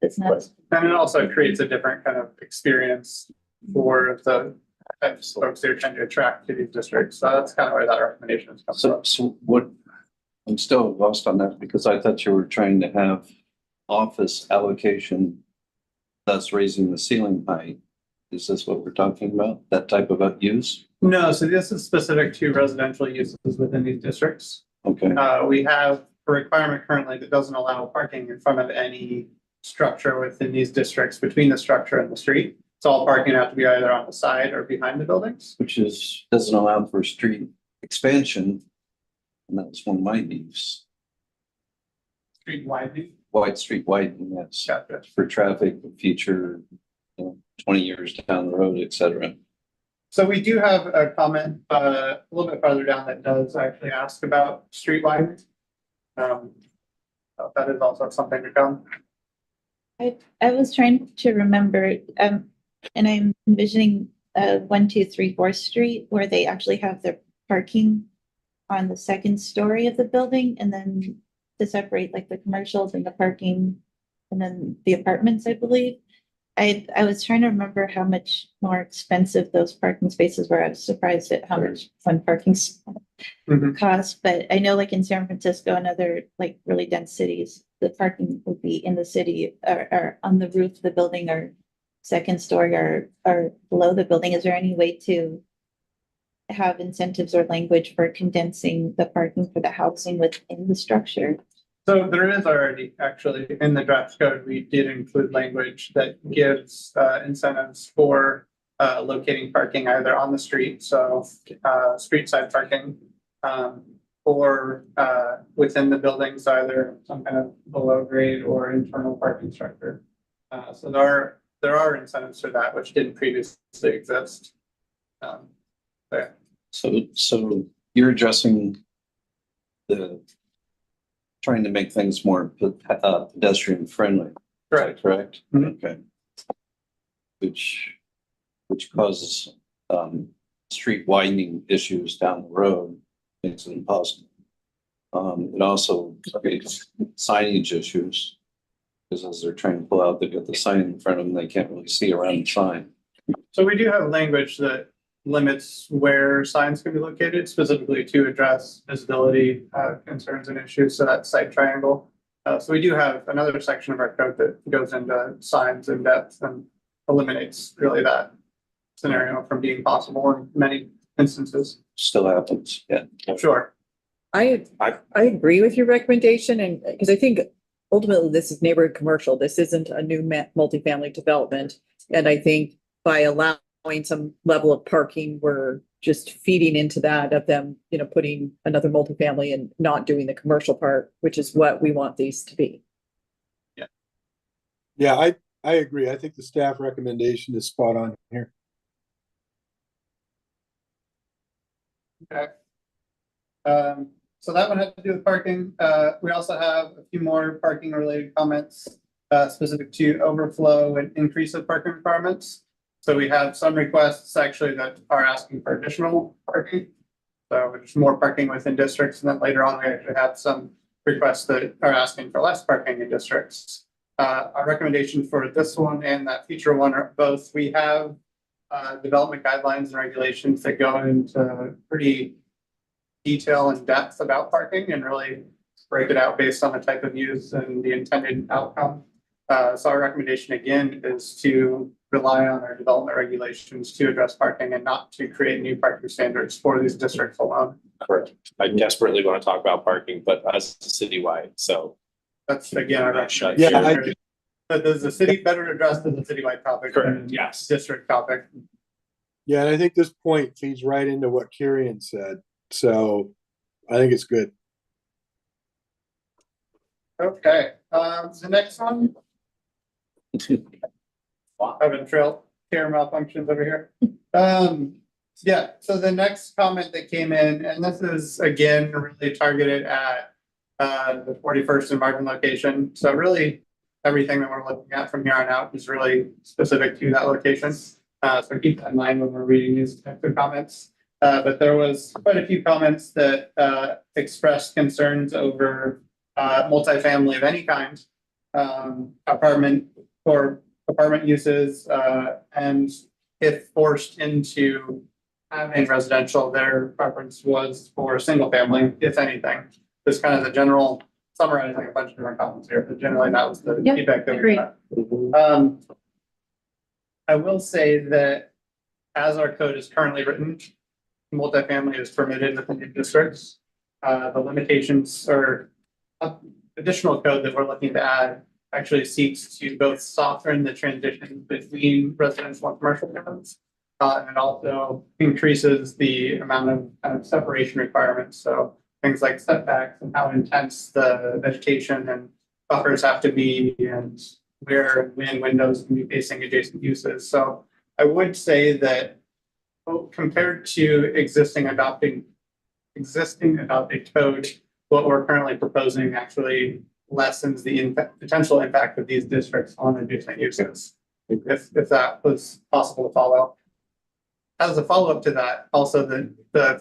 business. And it also creates a different kind of experience for the types of folks they're trying to attract to these districts. So that's kind of where that recommendation is coming So, from. so what, I'm still lost on that because I thought you were trying to have office allocation, thus raising the ceiling height. Is this what we're talking about? That type of use? No, so this is specific to residential uses within these districts. Okay, We have a requirement currently that doesn't allow parking in front of any structure within these districts between the structure and the street. It's all parking have to be either on the side or behind the buildings. which is, doesn't allow for street expansion. And that was one of my needs. Street widening. Wide street widening, that's Gotcha. for traffic, future, 20 years down the road, et cetera. So we do have a comment a little bit farther down that does actually ask about street widening. So that is also something to come. I was trying to remember, and I'm envisioning 1, 2, 3, 4th Street where they actually have their parking on the second story of the building and then to separate like the commercials and the parking and then the apartments, I believe. I was trying to remember how much more expensive those parking spaces were. I was surprised at how much one parking Mhm. cost, but I know like in San Francisco and other like really dense cities, the parking would be in the city or on the roof of the building or second story or below the building. Is there any way to have incentives or language for condensing the parking for the housing within the structure? So there is already, actually, in the draft code, we did include language that gives incentives for locating parking either on the street, so street side parking, or within the buildings, either some kind of below grade or internal parking structure. So there are incentives for that, which didn't previously exist. But So you're addressing trying to make things more pedestrian friendly, correct. correct? Mhm. Okay. Which causes street widening issues down the road, makes it impossible. It also creates signage issues. Because as they're trying to pull out, they've got the sign in front of them, they can't really see around the sign. So we do have language that limits where signs can be located specifically to address visibility concerns and issues. So that site triangle. So we do have another section of our code that goes into signs in depth and eliminates really that scenario from being possible in many instances. Still happens, yeah. Sure. I agree with your recommendation and because I think ultimately this is neighborhood commercial. This isn't a new multifamily development. And I think by allowing some level of parking, we're just feeding into that of them, putting another multifamily and not doing the commercial part, which is what we want these to be. Yeah, I agree. I think the staff recommendation is spot on here. Okay. So that one had to do with parking. We also have a few more parking related comments specific to overflow and increase of parking requirements. So we have some requests actually that are asking for additional parking. So just more parking within districts. And then later on, we actually have some requests that are asking for less parking in districts. Our recommendation for this one and that future one are both, we have development guidelines and regulations that go into pretty detail and depth about parking and really break it out based on the type of use and the intended outcome. So our recommendation again is to rely on our development regulations to address parking and not to create new parking standards for these districts alone. Correct. I desperately want to talk about parking, but as citywide, so. That's again our Shut- recommendation. Yeah, But does the city better address as a citywide topic? Correct, than yes. District topic. Yeah, and I think this point feeds right into what Kieran said. So I think it's good. Okay, the next one. Having trail care malfunctions over here. Yeah, so the next comment that came in, and this is again really targeted at the 41st and Marvin location. So really everything that we're looking at from here on out is really specific to that location. So keep that in mind when we're reading these types of comments. But there was quite a few comments that expressed concerns over multifamily of any kind, apartment or apartment uses, and if forced into having residential, their preference was for single family, if anything. This kind of the general summarizing a bunch of different comments here, but generally that was the Yep, feedback that we agreed. got. I will say that as our code is currently written, multifamily is permitted within the districts. The limitations or additional code that we're looking to add actually seeks to both soften the transition between residential and commercial units. And it also increases the amount of kind of separation requirements. So things like setbacks and how intense the vegetation and buffers have to be and where and when windows can be facing adjacent uses. So I would say that compared to existing adopted code, what we're currently proposing actually lessens the potential impact of these districts on adjacent uses, if that was possible to follow. As a follow-up to that, also the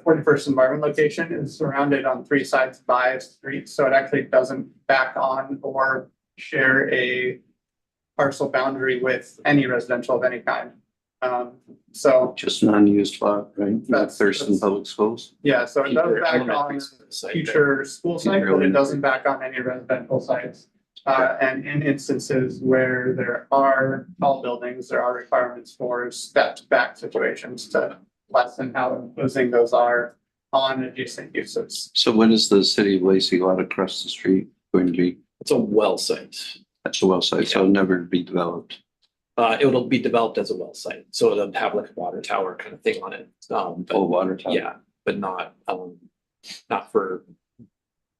41st and Marvin location is surrounded on 3 sides by streets, so it actually doesn't back on or share a parcel boundary with any residential of any kind. So Just an unused lot, right? That's- Thurston Public Schools. yeah, so it does Future back elementary on site there. future school sites, but it elementary. doesn't back on any residential sites. And in instances where there are tall buildings, there are requirements for stepped back situations to lessen how imposing those are on adjacent uses. So what is the city of Lacey lot across the street going to be? It's a well site. That's a well site, so it'll never be developed. It'll be developed as a well site, so it'll have like a water tower kind of thing on it. But Full water tower. yeah, but not for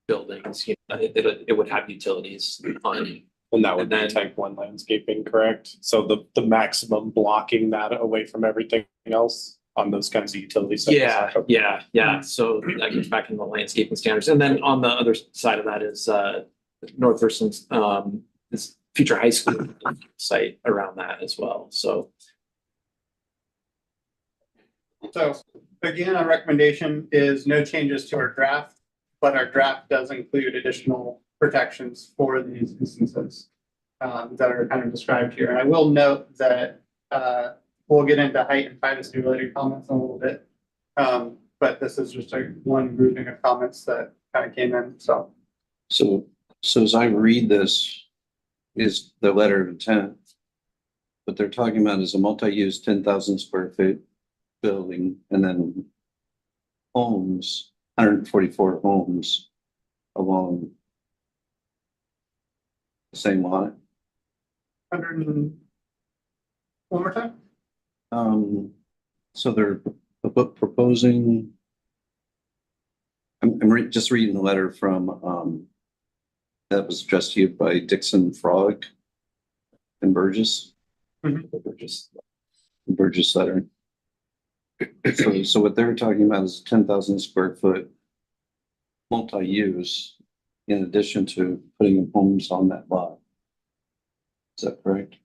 buildings, you know, it would have utilities on it. And that would be And then- type 1 landscaping, correct? So the maximum blocking that away from everything else on those kinds of utility sites. Yeah. So that goes back in the landscaping standards. And then on the other side of that is North Thurston's this future high school site around that as well. So So again, our recommendation is no changes to our draft, but our draft does include additional protections for these instances that are kind of described here. And I will note that we'll get into height and privacy related comments in a little bit. But this is just one grouping of comments that kind of came in, so. So as I read this, is the letter of intent. What they're talking about is a multi-use 10,000 square feet building and then homes, 144 homes along the same lot. 100 and one more time? So they're proposing. I'm just reading the letter from, that was addressed to you by Dixon Frog and Burgess. Burgess letter. So what they're talking about is 10,000 square foot multi-use in addition to putting homes on that lot. Is that correct?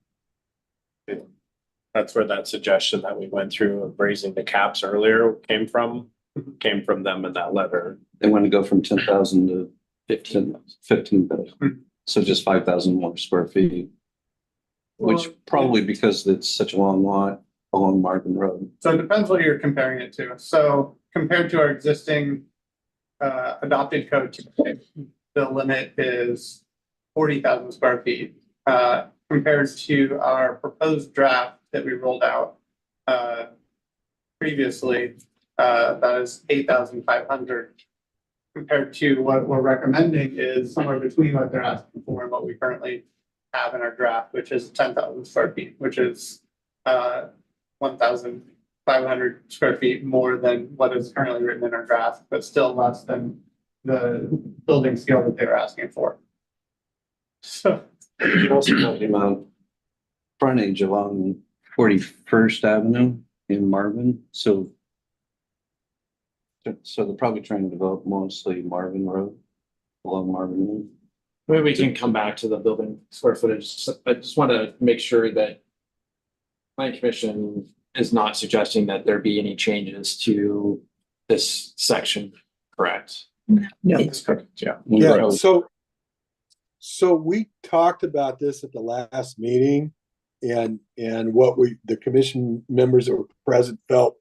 That's where that suggestion that we went through of raising the caps earlier came from them in that letter. They want to go from 10,000 to 15. 15,000. So just 5,000 more square feet. Which Well, probably because it's such a long lot along Marvin Road. So it depends what you're comparing it to. So compared to our existing adopted code today, the limit is 40,000 square feet. compared to our proposed draft that we rolled out previously, that is 8,500. Compared to what we're recommending is somewhere between what they're asking for and what we currently have in our draft, which is 10,000 square feet, which is 1,500 square feet more than what is currently written in our draft, but still less than the building scale that they were asking for. So You're also talking about frontage along 41st Avenue in Marvin, so they're probably trying to develop mostly Marvin Road, along Marvin Road. Maybe we can come back to the building square footage. I just want to make sure that planning commission is not suggesting that there be any changes to this section, correct? No. That's correct, yeah. Yeah, so we talked about this at the last meeting and what the commission members that were present felt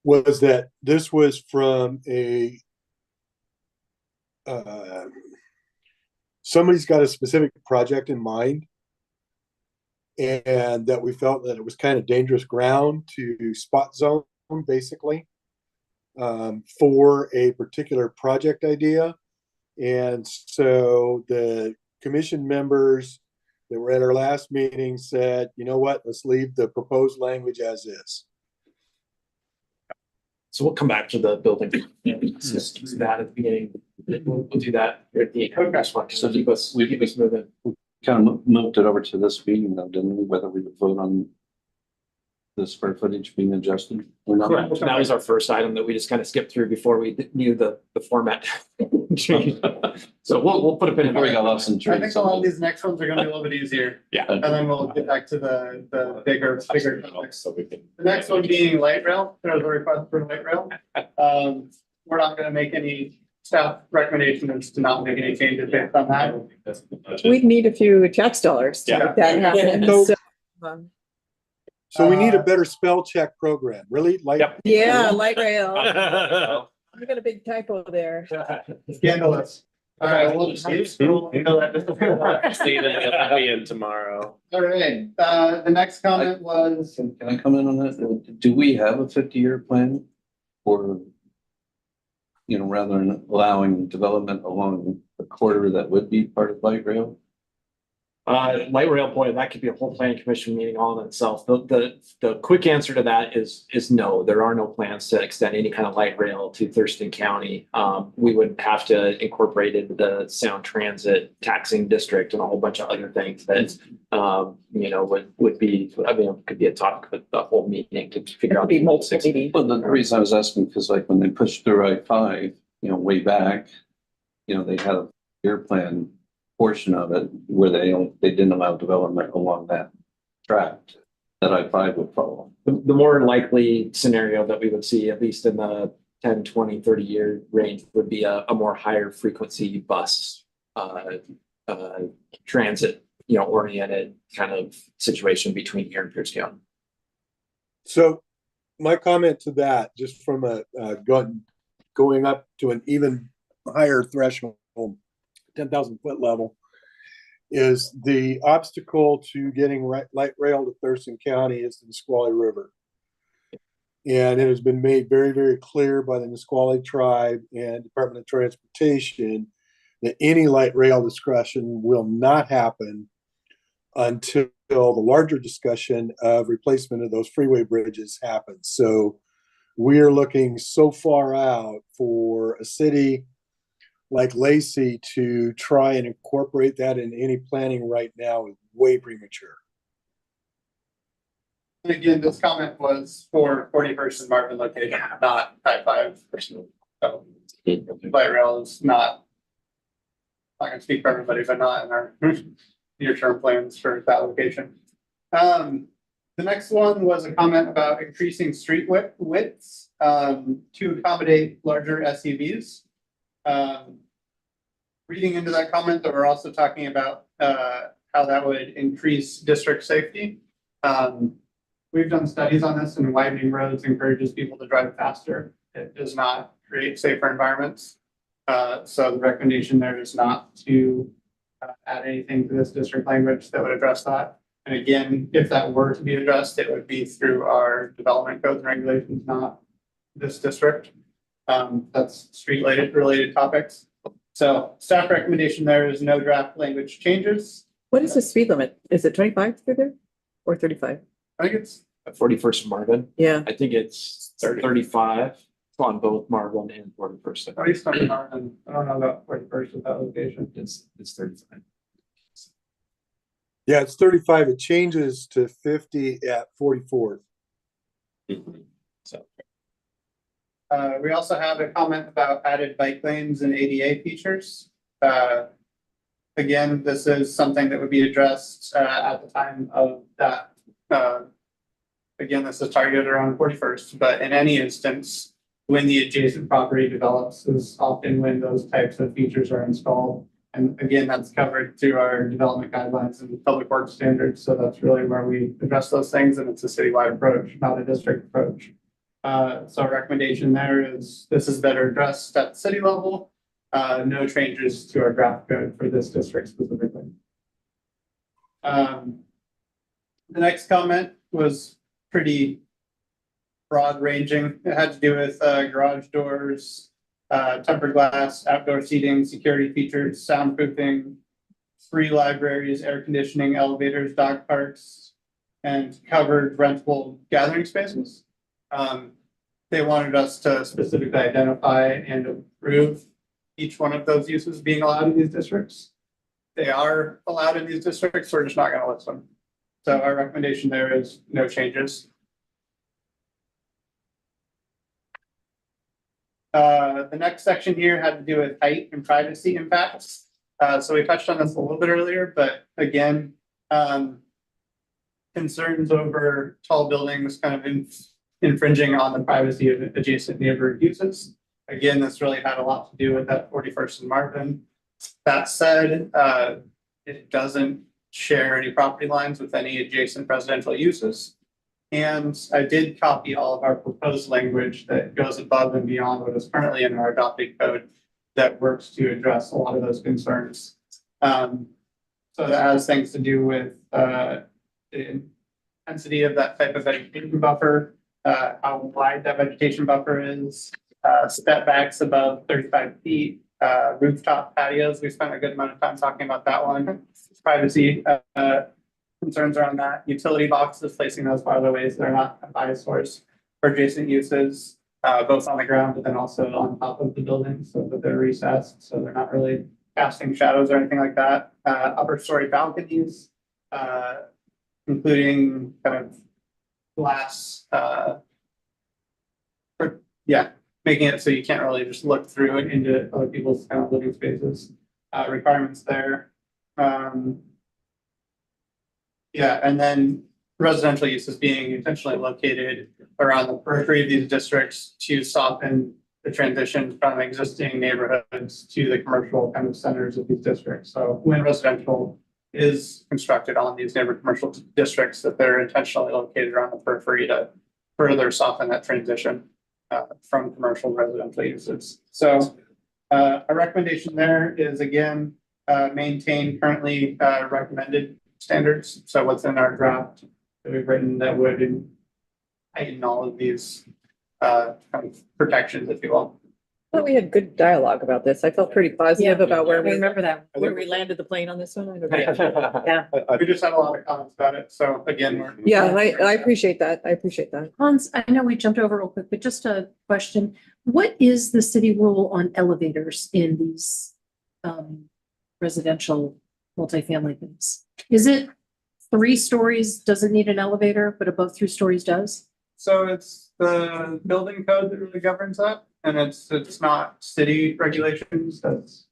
was that this was from somebody's got a specific project in mind, and that we felt that it was kind of dangerous ground to spot zone, basically, for a particular project idea. And so the commission members that were at our last meeting said, you know what, let's leave the proposed language as is. So we'll come back to the building. Just do that at the beginning. We'll do that here at the next one. So keep us moving. Kind of moved it over to this meeting though, didn't we? Whether we would vote on the square footage being adjusted or not. Correct. That was our first item that we just kind of skipped through before we knew the format. So we'll put a pin in Before we got it. lost in I trees. think a lot of these next ones are gonna be a little bit easier. Yeah. And then we'll get back to the bigger topics. So we can. The next one being light rail, there's a request for light rail. We're not gonna make any staff recommendations to not make any changes based on that. We'd need a few tax dollars to make that happen. So- So, um, So we need a better spell check program, really? Like, Yep. yeah, light rail. We got a big typo there. Scandalous. All right, we'll just scroll until that just- See that I'll be in tomorrow. All right, the next comment was, Can I come in on that? Do we have a 50-year plan for, rather than allowing development along the corridor that would be part of light rail? Light rail, boy, that could be a whole planning commission meeting all in itself. The quick answer to that is no, there are no plans to extend any kind of light rail to Thurston County. We would have to incorporate it into the Sound Transit taxing district and a whole bunch of other things that, would be, could be a topic of the whole meeting to figure out. Could be multiple meetings. Well, the reason I was asking, because like when they pushed through I-5, way back, they had a year plan portion of it where they didn't allow development along that track that I-5 would follow. The more likely scenario that we would see, at least in the 10, 20, 30-year range, would be a more higher frequency bus transit, oriented kind of situation between here and Pierce County. so my comment to that, just from going up to an even higher threshold, 10,000 foot level, is the obstacle to getting light rail to Thurston County is the Nisqually River. And it has been made very, very clear by the Nisqually tribe and Department of Transportation that any light rail discussion will not happen until the larger discussion of replacement of those freeway bridges happens. So we are looking so far out for a city like Lacey to try and incorporate that in any planning right now is way premature. and again, this comment was for 41st and Marvin location, not I-5. So light rail is not gonna speak for everybody, but not in our near-term plans for that location. The next one was a comment about increasing street widths to accommodate larger SUVs. Reading into that comment, that we're also talking about how that would increase district safety. We've done studies on this, and widening roads encourages people to drive faster. It does not create safer environments. So the recommendation there is not to add anything to this district language that would address that. And again, if that were to be addressed, it would be through our development codes and regulations, not this district. That's street related topics. So staff recommendation there is no draft language changes. What is the speed limit? Is it 25 through there or 35? I think it's 41st Marvin. Yeah, I think it's 35 on both Marvin and 41st. at least on Marvin. I don't know about 41st with that location. It's 35. Yeah, it's 35. It changes to 50 at 44th. So We also have a comment about added bike lanes and ADA features. Again, this is something that would be addressed at the time of that. Again, this is targeted around 41st, but in any instance, when the adjacent property develops is often when those types of features are installed. And again, that's covered through our development guidelines and public works standards. So that's really where we address those things, and it's a citywide approach, not a district approach. So our recommendation there is this is better addressed at the city level. No changes to our draft code for this district specifically. The next comment was pretty broad ranging. It had to do with garage doors, tempered glass, outdoor seating, security features, soundproofing, free libraries, air conditioning, elevators, dog parks, and covered rentable gathering spaces. They wanted us to specifically identify and approve each one of those uses being allowed in these districts. They are allowed in these districts, we're just not going to list them. So our recommendation there is no changes. The next section here had to do with height and privacy impacts. So we touched on this a little bit earlier, but again, concerns over tall buildings kind of infringing on the privacy of adjacent neighborhood uses. Again, this really had a lot to do with that 41st and Marvin. That said, it doesn't share any property lines with any adjacent residential uses. And I did copy all of our proposed language that goes above and beyond what is currently in our adopted code that works to address a lot of those concerns. So that has things to do with the intensity of that type of vegetation buffer, how wide that vegetation buffer is, step backs above 35 feet, rooftop patios. We spent a good amount of time talking about that one. Privacy concerns around that. Utility boxes, placing those farther away so they're not a bias source for adjacent uses, both on the ground, but then also on top of the building so that they're recessed. So they're not really casting shadows or anything like that. Upper story balconies, including kind of glass, making it so you can't really just look through it into other people's kind of living spaces. Requirements there. And then residential uses being intentionally located around the periphery of these districts to soften the transition from existing neighborhoods to the commercial kind of centers of these districts. So when residential is constructed on these neighborhood commercial districts, that they're intentionally located around the periphery to further soften that transition from commercial residential uses. So our recommendation there is again, maintain currently recommended standards. So what's in our draft that we've written that would heighten all of these kind of protections, if you will. I thought we had good dialogue about this. I felt pretty positive about I where we remember that. landed the plane on this one. I don't know. We just had a lot of comments about it. So again, we're. Yeah, I appreciate that. I appreciate that. Hans, I know we jumped over real quick, but just a question. What is the city rule on elevators in these residential multifamily things? Is it 3 stories doesn't need an elevator, but above 3 stories does? So it's the building code that really governs that, and it's not city regulations, that's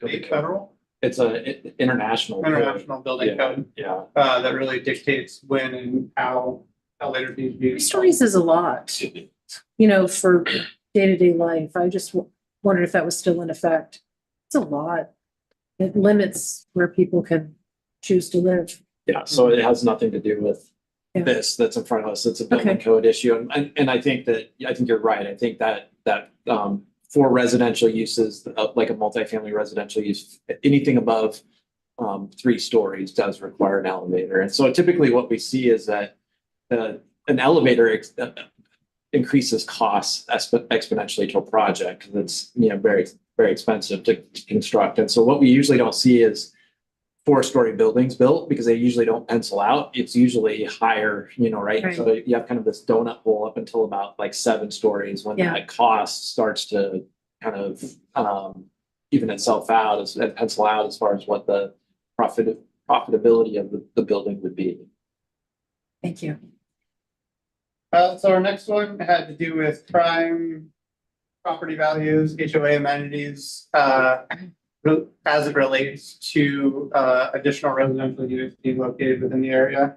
state federal, it's a international. international building code, Yeah. that really dictates when and how elevators need to be. 3 stories is a lot, you know, for day-to-day life. I just wondered if that was still in effect. It's a lot. It limits where people can choose to live. Yeah, so it has nothing to do with Yeah. this that's in front of us. It's a building Okay. code issue. And I think you're right. I think that for residential uses, like a multifamily residential use, anything above 3 stories does require an elevator. And so typically what we see is that an elevator increases costs exponentially to a project because it's, you know, very, very expensive to construct. And so what we usually don't see is 4-story buildings built because they usually don't pencil out. It's usually higher, you know, right? Right. So you have kind of this donut hole up until about like 7 stories when Yeah. that cost starts to kind of even itself out and pencil out as far as what the profitability of the building would be. Thank you. So our next one had to do with crime, property values, HOA amenities, as it relates to additional residential units being located within the area.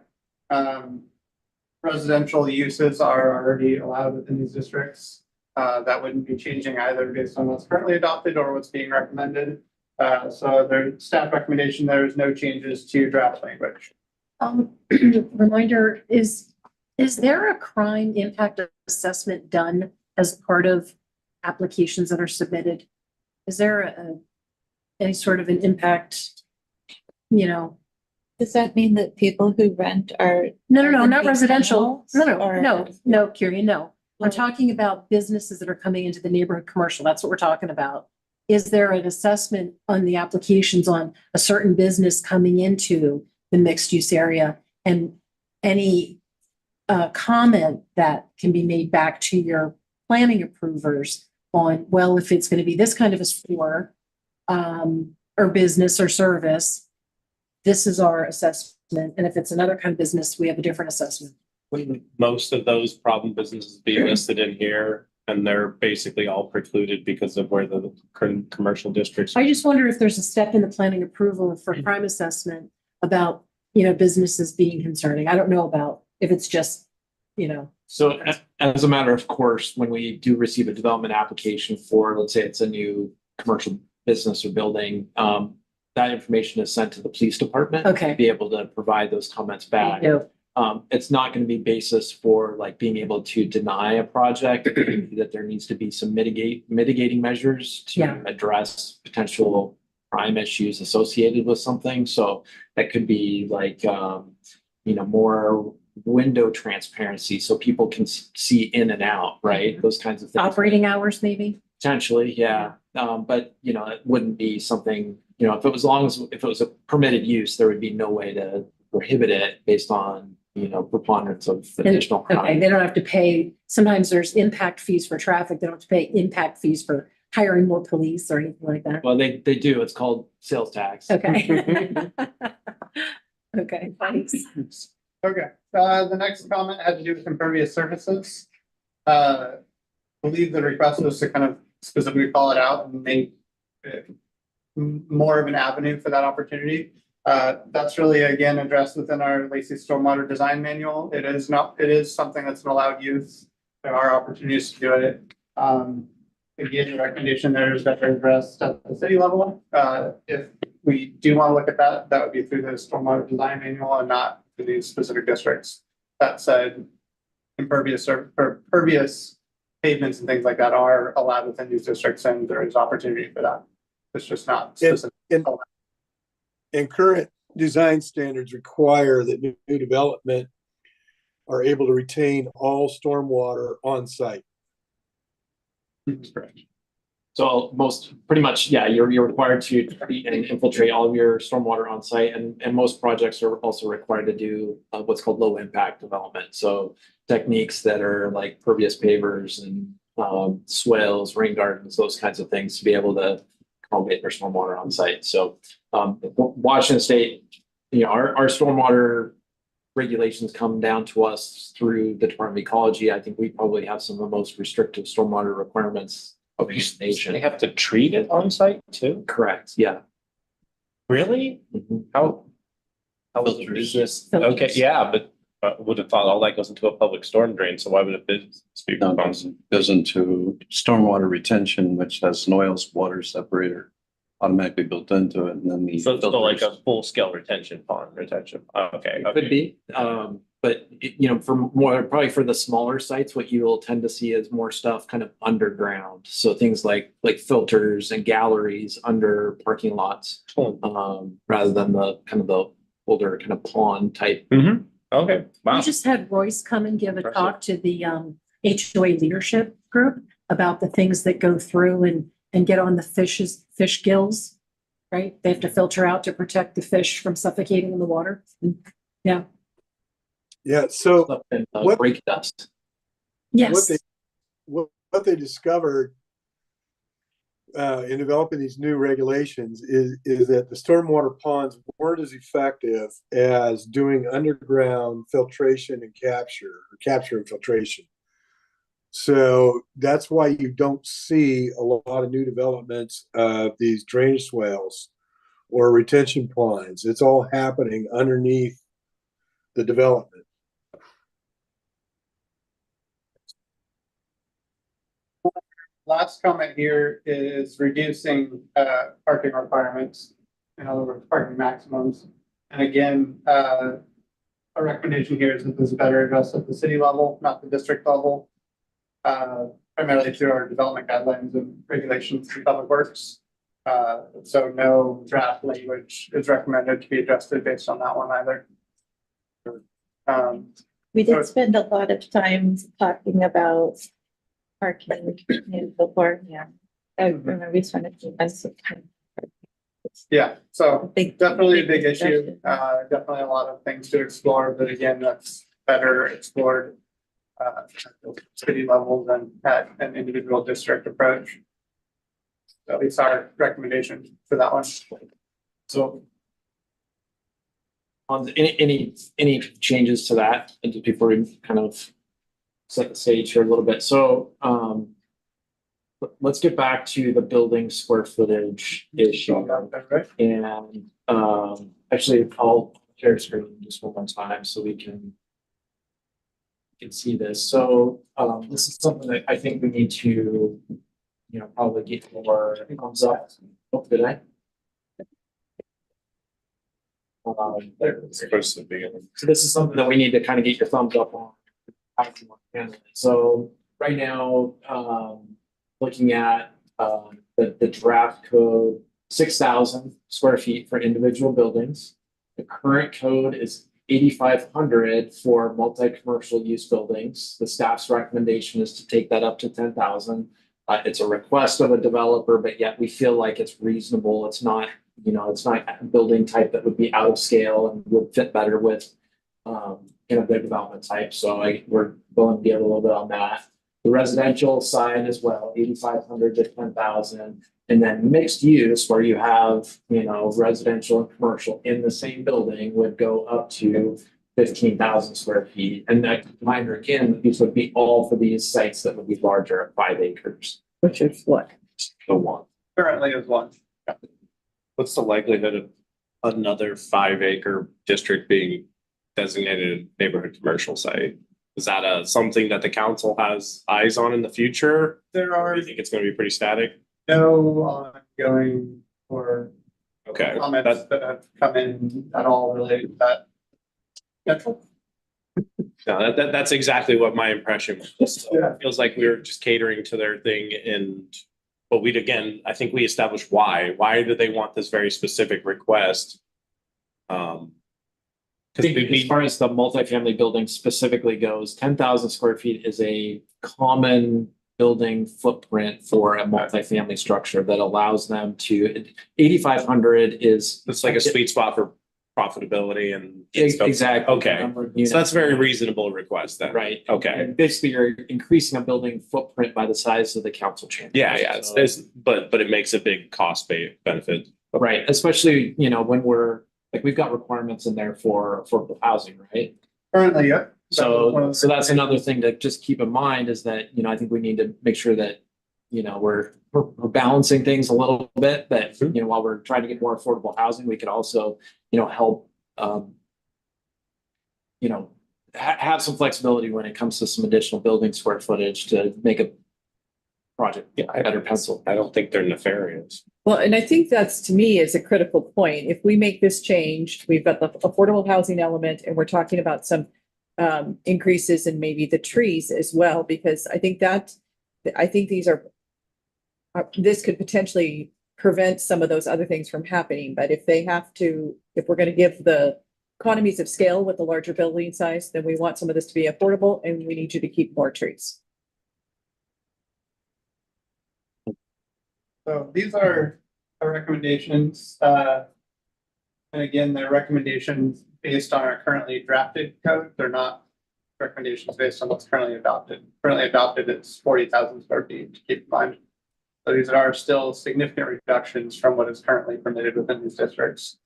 Residential uses are already allowed within these districts. That wouldn't be changing either based on what's currently adopted or what's being recommended. So their staff recommendation, there is no changes to draft language. Reminder, is there a crime impact assessment done as part of applications that are submitted? Is there any sort of an impact, you know? Does that mean that people who rent are? No, are not being residential. penalized, or- No, Curie, no. I'm No. talking about businesses that are coming into the neighborhood commercial. That's what we're talking about. Is there an assessment on the applications on a certain business coming into the mixed use area and any comment that can be made back to your planning approvers on, well, if it's going to be this kind of a store or business or service, this is our assessment. And if it's another kind of business, we have a different assessment. Wouldn't most of those problem businesses be listed in here? And they're basically all precluded because of where the current commercial districts. I just wonder if there's a step in the planning approval for crime assessment about, you know, businesses being concerning. I don't know about if it's just, you know. So as a matter of course, when we do receive a development application for, let's say it's a new commercial business or building, that information is sent to the police department. Okay. To be able to provide those comments back. No. It's not going to be basis for like being able to deny a project, that there needs to be some mitigating measures Yeah. to address potential crime issues associated with something. So that could be like, you know, more window transparency so people can see in and out, right? Those kinds of things. Operating hours, maybe? Potentially, yeah. But you know, it wouldn't be something, you know, if it was a permitted use, there would be no way to prohibit it based on, you know, preponderance of additional Okay, crime. they don't have to pay, sometimes there's impact fees for traffic. They don't have to pay impact fees for hiring more police or anything like that. Well, they do. It's called sales tax. Okay. Okay, thanks. Okay, the next comment had to do with impervious surfaces. Believe the request was to kind of specifically call it out and make it more of an avenue for that opportunity. That's really, again, addressed within our Lacey Stormwater Design Manual. It is something that's an allowed use. There are opportunities to do it. Again, the recommendation there is that they're addressed at the city level. If we do want to look at that, that would be through the Stormwater Design Manual and not through these specific districts. That said, impervious or pervious pavements and things like that are allowed within these districts, and there is opportunity for that. It's just not specific. And current design standards require that new development are able to retain all stormwater on site. That's correct. So pretty much, yeah, you're required to treat and infiltrate all of your stormwater on site, and most projects are also required to do what's called low impact development. So techniques that are like pervious pavers and swales, rain gardens, those kinds of things to be able to accommodate their stormwater on site. So Washington State, you know, our stormwater regulations come down to us through the Department of Ecology. I think we probably have some of the most restrictive stormwater requirements of the nation. They have to treat it on site too? Correct, yeah. Really? Mhm. How is a Filters. business? Filters. Okay, yeah, but would have thought all that goes into a public storm drain, so why would a business be No, it responsible? goes into stormwater retention, which has an oil water separator automatically built into it, and then the So like a filters. full scale retention pond, retention, okay. It could be, but for more, probably for the smaller sites, what you will tend to see is more stuff kind of underground. So things like filters and galleries under parking lots, rather than the kind of the older kind of pond type. Okay, wow. We just had Royce come and give a talk to the HOA leadership group about the things that go through and get on the fish gills, right? They have to filter out to protect the fish from suffocating in the water. Yeah. Yeah, so Stuff and What- brake dust. Yes. what they discovered in developing these new regulations is that the stormwater ponds weren't as effective as doing underground filtration and capture and filtration. So that's why you don't see a lot of new developments of these drainage swales or retention ponds. It's all happening underneath the development. Last comment here is reducing parking requirements. In other words, parking maximums. And again, a recommendation here is that this is better addressed at the city level, not the district level. Primarily through our development guidelines and regulations through Public Works. So no draft language is recommended to be adjusted based on that one either. We did spend a lot of time talking about parking before, yeah. I remember we spent a few months of time. Yeah, so Big- definitely a big big issue, discussion. definitely a lot of things to explore, but again, that's better explored. At the city level than at an individual district approach. At least our recommendation for that one. So on any changes to that, and just before we kind of set the stage here a little bit. So let's get back to the building square footage issue. Right? And actually, I'll share screen just one more time so we can see this. So this is something that I think we need to, probably get more thumbs up. Oh, did I? There. Supposed to be. So this is something that we need to kind of get your thumbs up on. How you want to handle it. So right now, looking at the draft code, 6,000 square feet for individual buildings. The current code is 8,500 for multi-commercial use buildings. The staff's recommendation is to take that up to 10,000. It's a request of a developer, but yet we feel like it's reasonable. It's not, it's not a building type that would be out of scale and would fit better with, their development type. So we're willing to give a little bit on that. The residential side as well, 8,500 to 10,000. And then mixed use where you have, residential and commercial in the same building would go up to 15,000 square feet. And that reminder again, these would be all for these sites that would be larger at 5 acres. Which is what? The one. Currently is one. What's the likelihood of another 5 acre district being designated a neighborhood commercial site? Is that something that the council has eyes on in the future? There Or are do you think it's going to be pretty static? no ongoing or Okay, comments that have come in at all related to that. Central? no, that's exactly what my impression was. Yeah. It feels like we were just catering to their thing but I think we established why. Why do they want this very specific request? I think as far as the multifamily building specifically goes, 10,000 square feet is a common building footprint for a multifamily structure that allows them to, 8,500 is. It's like a sweet spot for profitability and. Exactly. Okay. So that's a very reasonable request then. Right. Okay. And basically, you're increasing a building footprint by the size of the council chamber. Yeah, So- but it makes a big cost benefit. Right, especially, when we've got requirements in there for affordable housing, right? Currently, yeah. That was one of So the that's another thing to just keep in mind is that, I think we need to make sure that, we're balancing things a little bit, that, while we're trying to get more affordable housing, we could also, help, have some flexibility when it comes to some additional building square footage to make a project better pencil. I don't think they're nefarious. Well, and I think that's, to me, is a critical point. If we make this change, we've got the affordable housing element and we're talking about some increases in maybe the trees as well, because I think these are this could potentially prevent some of those other things from happening, but if we're gonna give the economies of scale with the larger building size, then we want some of this to be affordable and we need you to keep more trees. So these are our recommendations, and again, they're recommendations based on our currently drafted code. They're not recommendations based on what's currently adopted. Currently adopted, it's 40,000 square feet to keep in mind. So these are still significant reductions from what is currently permitted within these districts.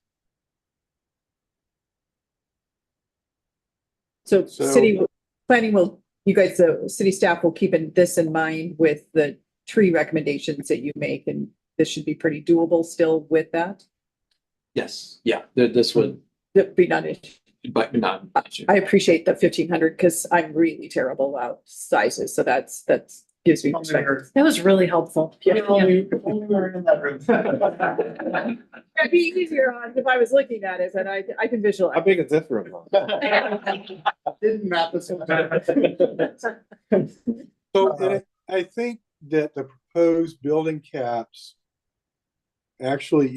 So So- city planning you guys, the city staff will keep this in mind with the tree recommendations that you make, and this should be pretty doable still with that. Yes, yeah, this would, That'd be not it. but not. I appreciate the 1,500 because I'm really terrible about sizes, so that's gives me perspective. That was really helpful. Only we're in that room. It'd be easier if I was looking at it, and I can How visualize. big is this room? Didn't map this. So and I think that the proposed building caps actually,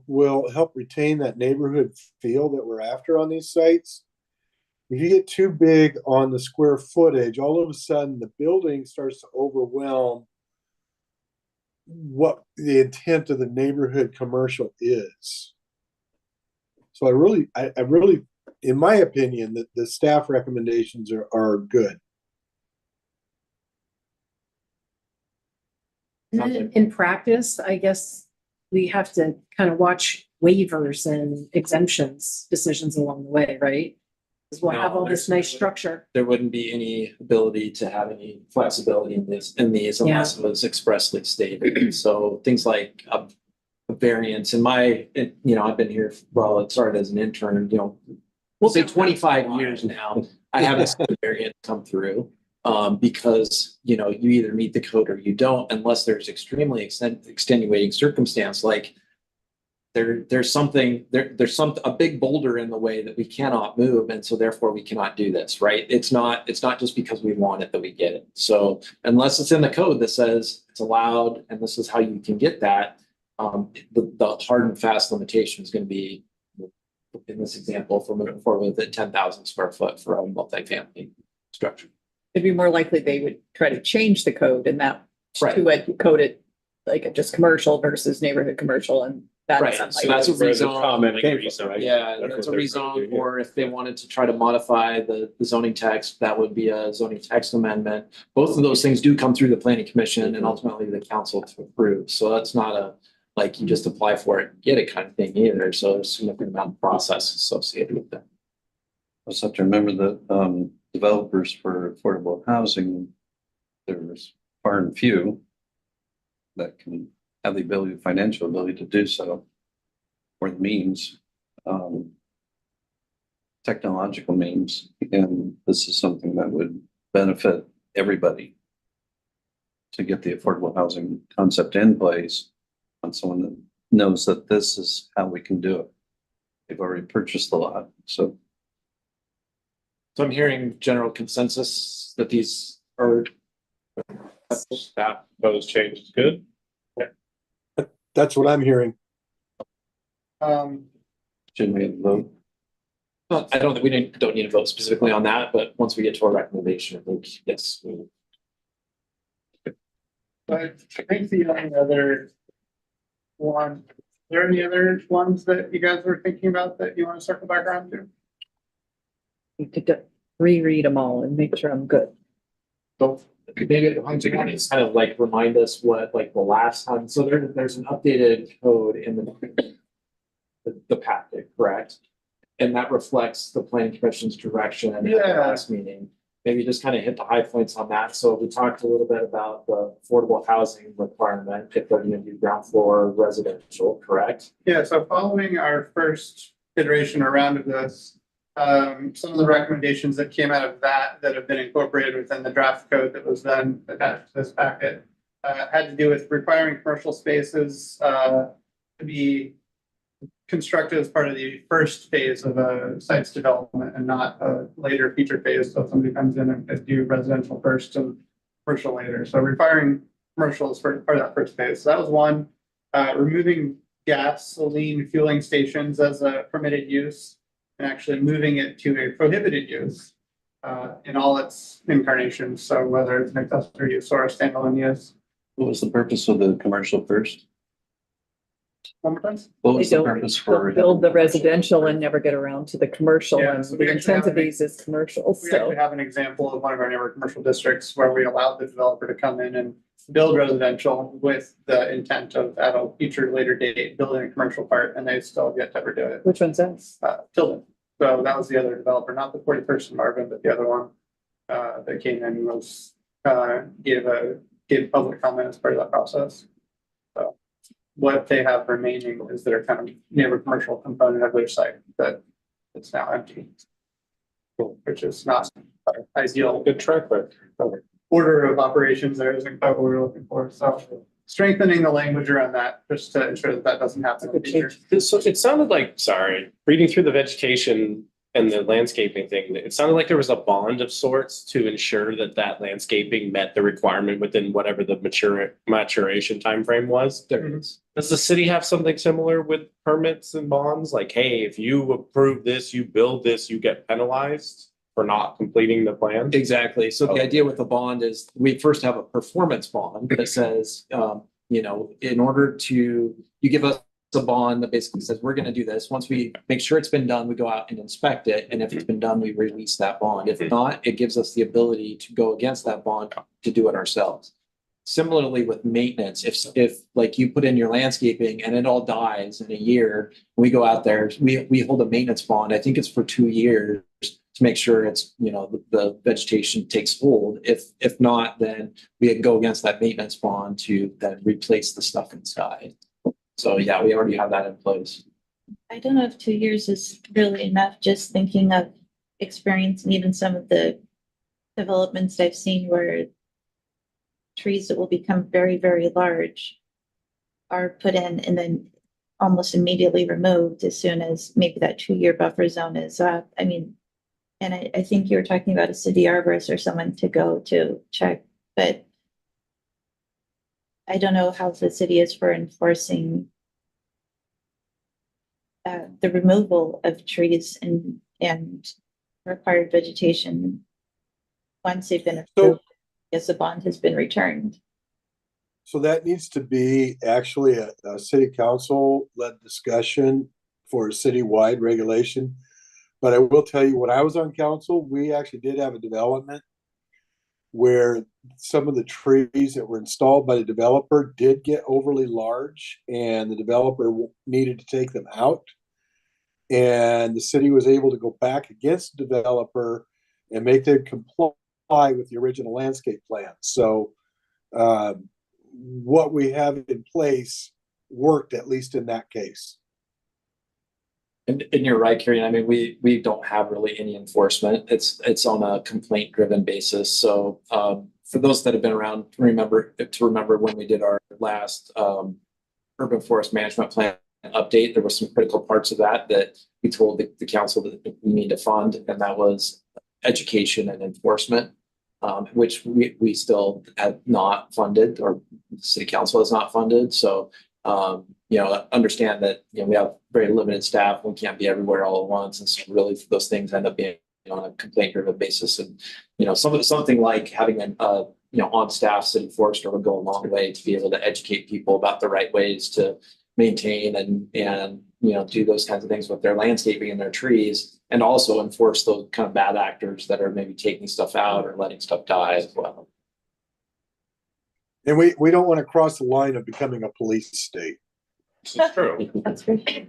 will help retain that neighborhood feel that we're after on these sites. If you get too big on the square footage, all of a sudden the building starts to overwhelm what the intent of the neighborhood commercial is. So I really, in my opinion, that the staff recommendations are good. In practice, I guess we have to kind of watch waivers and exemptions decisions along the way, right? Because we'll have all this nice structure. There wouldn't be any ability to have any flexibility in these unless it was expressly stated. So things like a variance I've been here, well, it started as an intern, we'll say 25 years now. I haven't seen a variance come through. Because, you either meet the code or you don't, unless there's extremely extenuating circumstance, like there's a big boulder in the way that we cannot move. And so therefore we cannot do this, right? It's not just because we want it that we get it. So unless it's in the code that says it's allowed and this is how you can get that, the hard and fast limitation is going to be, in this example, for moving forward with a 10,000 square foot for a multifamily structure. It'd be more likely they would try to change the code and that Right. to code it like just commercial versus neighborhood commercial, and that's Right, so unlikely. that's a Where the rezone. comment came from, right? Yeah, That's that's a what they're trying to do rezone, here. or if they wanted to try to modify the zoning text, that would be a zoning text amendment. Both of those things do come through the planning commission and ultimately the council to approve, so that's not a, like, you just apply for it, get it kind of thing either, so there's a significant amount of process associated with that. I also have to remember that developers for affordable housing, there's far and few that can have the financial ability to do so, or the means, technological means, and this is something that would benefit everybody to get the affordable housing concept in place on someone that knows that this is how we can do it. They've already purchased the lot, so. So I'm hearing general consensus that these are. Staff proposed change is good. That's what I'm hearing. Shouldn't we have a vote? I don't think don't need to vote specifically on that, but once we get to our recommendation, I think, yes. But I think the only other one, are there any other ones that you guys were thinking about that you want to circle back around to? You could reread them all and make sure I'm good. So maybe it's kind of like remind us what, like, the last time, so there's an updated code in the packet, correct? And that reflects the planning commission's direction at the last meeting. Maybe just kind of hit the high points on that. So we talked a little bit about the affordable housing requirement if they're going to do ground floor residential, correct? Yeah, so following our first iteration or round of this, some of the recommendations that came out of that have been incorporated within the draft code that was then attached to this packet had to do with requiring commercial spaces to be constructed as part of the first phase of a site's development and not a later feature phase. So somebody comes in and do residential first and commercial later. So requiring commercial is part of that first phase. So that was one. Removing gasoline fueling stations as a permitted use and actually moving it to a prohibited use in all its incarnations. So whether it's an accessory use or a standalone use. What was the purpose of the commercial first? One more time. What They was the don't purpose for? build the residential and never get around to the commercial, Yeah, and so we the actually intent have of an- these is commercial, We actually so. have an example of one of our neighbor commercial districts where we allowed the developer to come in and build residential with the intent of at a future later date, building a commercial part, and they still have yet to ever do it. Which one's that? Tilden. So that was the other developer, not the 41st in Marvin, but the other one that came in and was gave public comment as part of that process. So what they have remaining is their kind of neighbor commercial component of their site that it's now empty. Which is not ideal. Good track record. Order of operations there isn't quite what we're looking for. So strengthening the language around that just to ensure that that doesn't happen in the future. So it sounded like, sorry, reading through the vegetation and the landscaping thing, it sounded like there was a bond of sorts to ensure that that landscaping met the requirement within whatever the maturation timeframe was. There is. Does the city have something similar with permits and bonds? Like, hey, if you approve this, you build this, you get penalized for not completing the plan? Exactly. So the idea with the bond is we first have a performance bond that says, in order to, you give us a bond that basically says, we're going to do this. Once we make sure it's been done, we go out and inspect it. And if it's been done, we release that bond. If not, it gives us the ability to go against that bond to do it ourselves. Similarly with maintenance, if like you put in your landscaping and it all dies in a year, we go out there, we hold a maintenance bond. I think it's for 2 years to make sure it's, the vegetation takes hold. If not, then we go against that maintenance bond to then replace the stuff inside. So yeah, we already have that in place. I don't know if 2 years is really enough, just thinking of experience and even some of the developments I've seen where trees that will become very, very large are put in and then almost immediately removed as soon as maybe that 2-year buffer zone is up. I mean, and I think you were talking about a city arborist or someone to go to check, but I don't know how the city is for enforcing the removal of trees and required vegetation once they've been approved, as the bond has been returned. So that needs to be actually a city council led discussion for a citywide regulation. But I will tell you, when I was on council, we actually did have a development where some of the trees that were installed by the developer did get overly large and the developer needed to take them out. And the city was able to go back against the developer and make them comply with the original landscape plan. So what we have in place worked, at least in that case. And you're right, Kieran. I mean, we don't have really any enforcement. It's on a complaint driven basis. So for those that have been around, remember when we did our last urban forest management plan update, there were some critical parts of that we told the council that we need to fund, and that was education and enforcement, which we still have not funded, or the city council has not funded. So understand that, we have very limited staff. We can't be everywhere all at once. And so really those things end up being on a complaint driven basis. And, something like having an, on staff city forester would go a long way to be able to educate people about the right ways to maintain and do those kinds of things with their landscaping and their trees, and also enforce those kind of bad actors that are maybe taking stuff out or letting stuff die as well. And we don't want to cross the line of becoming a police state. This is true. That's great.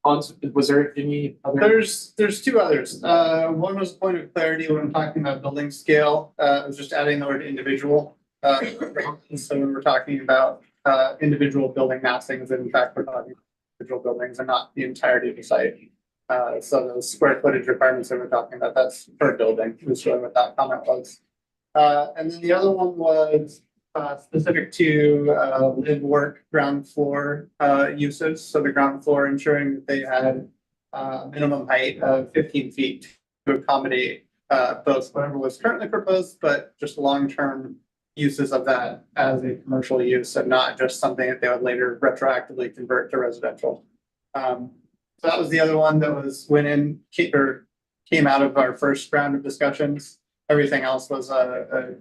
Hans, was there any other? There's two others. One was a point of clarity when I'm talking about building scale. I was just adding the word individual. So when we're talking about individual building massings, in fact, we're talking individual buildings and not the entirety of the site. So those square footage requirements that we're talking about, that's per building, is really what that comment was. And then the other one was specific to live work ground floor uses. So the ground floor ensuring that they had minimum height of 15 feet to accommodate both whatever was currently proposed, but just long-term uses of that as a commercial use and not just something that they would later retroactively convert to residential. So that was the other one that came out of our first round of discussions. Everything else was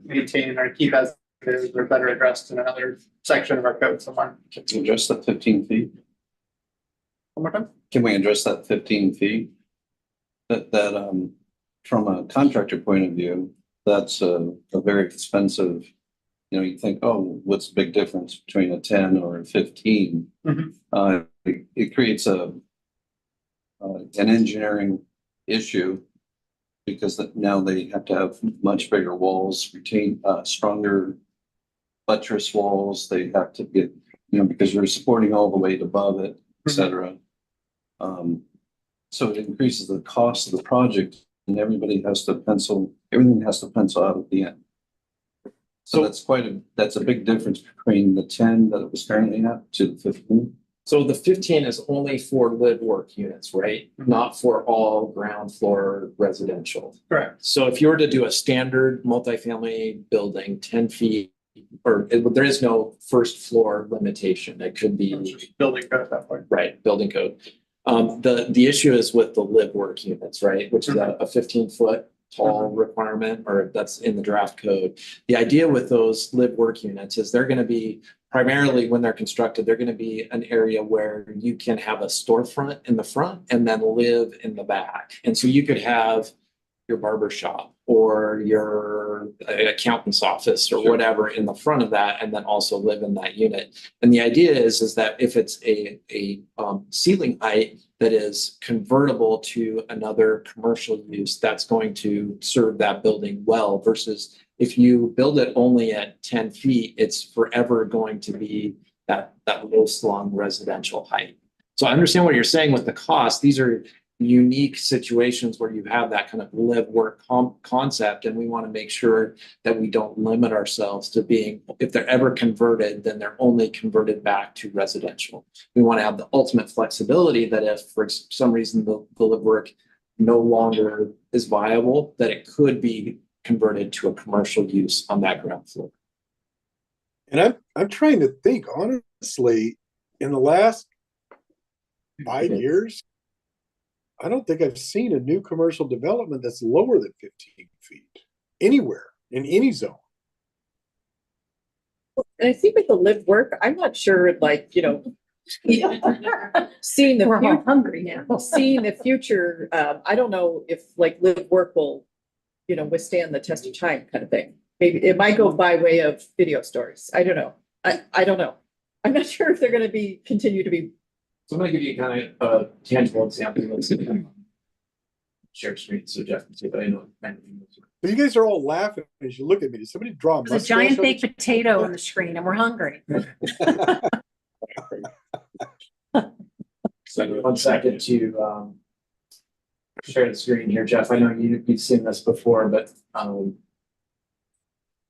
maintain or keep as is or better addressed in another section of our code somewhere. Can we address that 15 feet? One more time. Can we address that 15 feet? From a contractor point of view, that's a very expensive, you think, oh, what's the big difference between a 10 or a 15? It creates an engineering issue because now they have to have much bigger walls, retain stronger buttress walls. They have to get, because you're supporting all the weight above it, et cetera. So it increases the cost of the project and everything has to pencil out at the end. So that's a big difference between the 10 that it was currently at to the 15. So the 15 is only for live work units, right? Not for all ground floor residential. Correct. So if you were to do a standard multifamily building, 10 feet, there is no first floor limitation. It could be Building code at that point. right, building code. The issue is with the live work units, right? Which is a 15-foot tall requirement, or that's in the draft code. The idea with those live work units is they're going to be primarily when they're constructed, they're going to be an area where you can have a storefront in the front and then live in the back. And so you could have your barber shop or your accountant's office or whatever in the front of that, and then also live in that unit. And the idea is that if it's a ceiling height that is convertible to another commercial use, that's going to serve that building well, versus if you build it only at 10 feet, it's forever going to be that low slung residential height. So I understand what you're saying with the cost. These are unique situations where you have that kind of live work concept, and we want to make sure that we don't limit ourselves to being, if they're ever converted, then they're only converted back to residential. We want to have the ultimate flexibility that if for some reason the live work no longer is viable, that it could be converted to a commercial use on that ground floor. And I'm trying to think, honestly, in the last 5 years, I don't think I've seen a new commercial development that's lower than 15 feet anywhere in any zone. And I think with the live work, I'm not sure, seeing We're all the hungry now. seeing the future, I don't know if live work will, withstand the test of time kind of thing. Maybe it might go by way of video stores. I don't know. I don't know. I'm not sure if they're going to continue to be. So I'm going to give you kind of a tangible example. Let's share screen so Jeff can see, but I know. But you guys are all laughing as you look at me. Did somebody draw a There's a mustache? giant on baked it? potato on the screen and we're hungry. So 1 second to share the screen here, Jeff. I know you've seen this before, but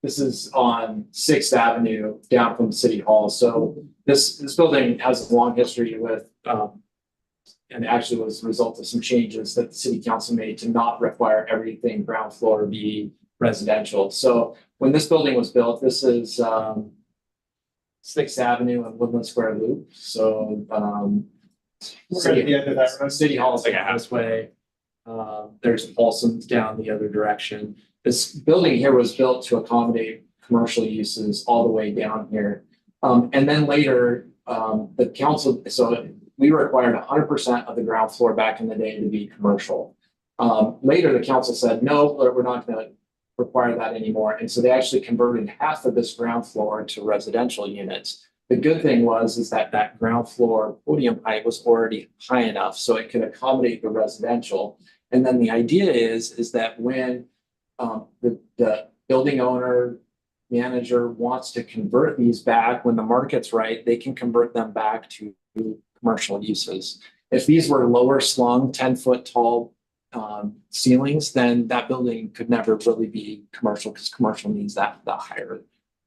this is on 6th Avenue down from City Hall. So this building has a long history with, and actually was a result of some changes that the city council made to not require everything ground floor be residential. So when this building was built, this is 6th Avenue and Woodland Square Loop. So We're at the end of that road. City Hall is like a houseway. There's Paulson's down the other direction. This building here was built to accommodate commercial uses all the way down here. And then later, the council, so we required 100% of the ground floor back in the day to be commercial. Later, the council said, no, we're not going to require that anymore. And so they actually converted half of this ground floor to residential units. The good thing is that ground floor podium height was already high enough so it could accommodate the residential. And then the idea is that when the building owner, manager wants to convert these back, when the market's right, they can convert them back to commercial uses. If these were lower slung, 10-foot tall ceilings, then that building could never really be commercial because commercial needs that higher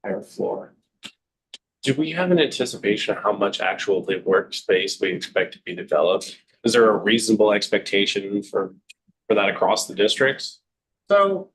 higher floor. Do we have an anticipation of how much actual live workspace we expect to be developed? Is there a reasonable expectation for that across the districts? So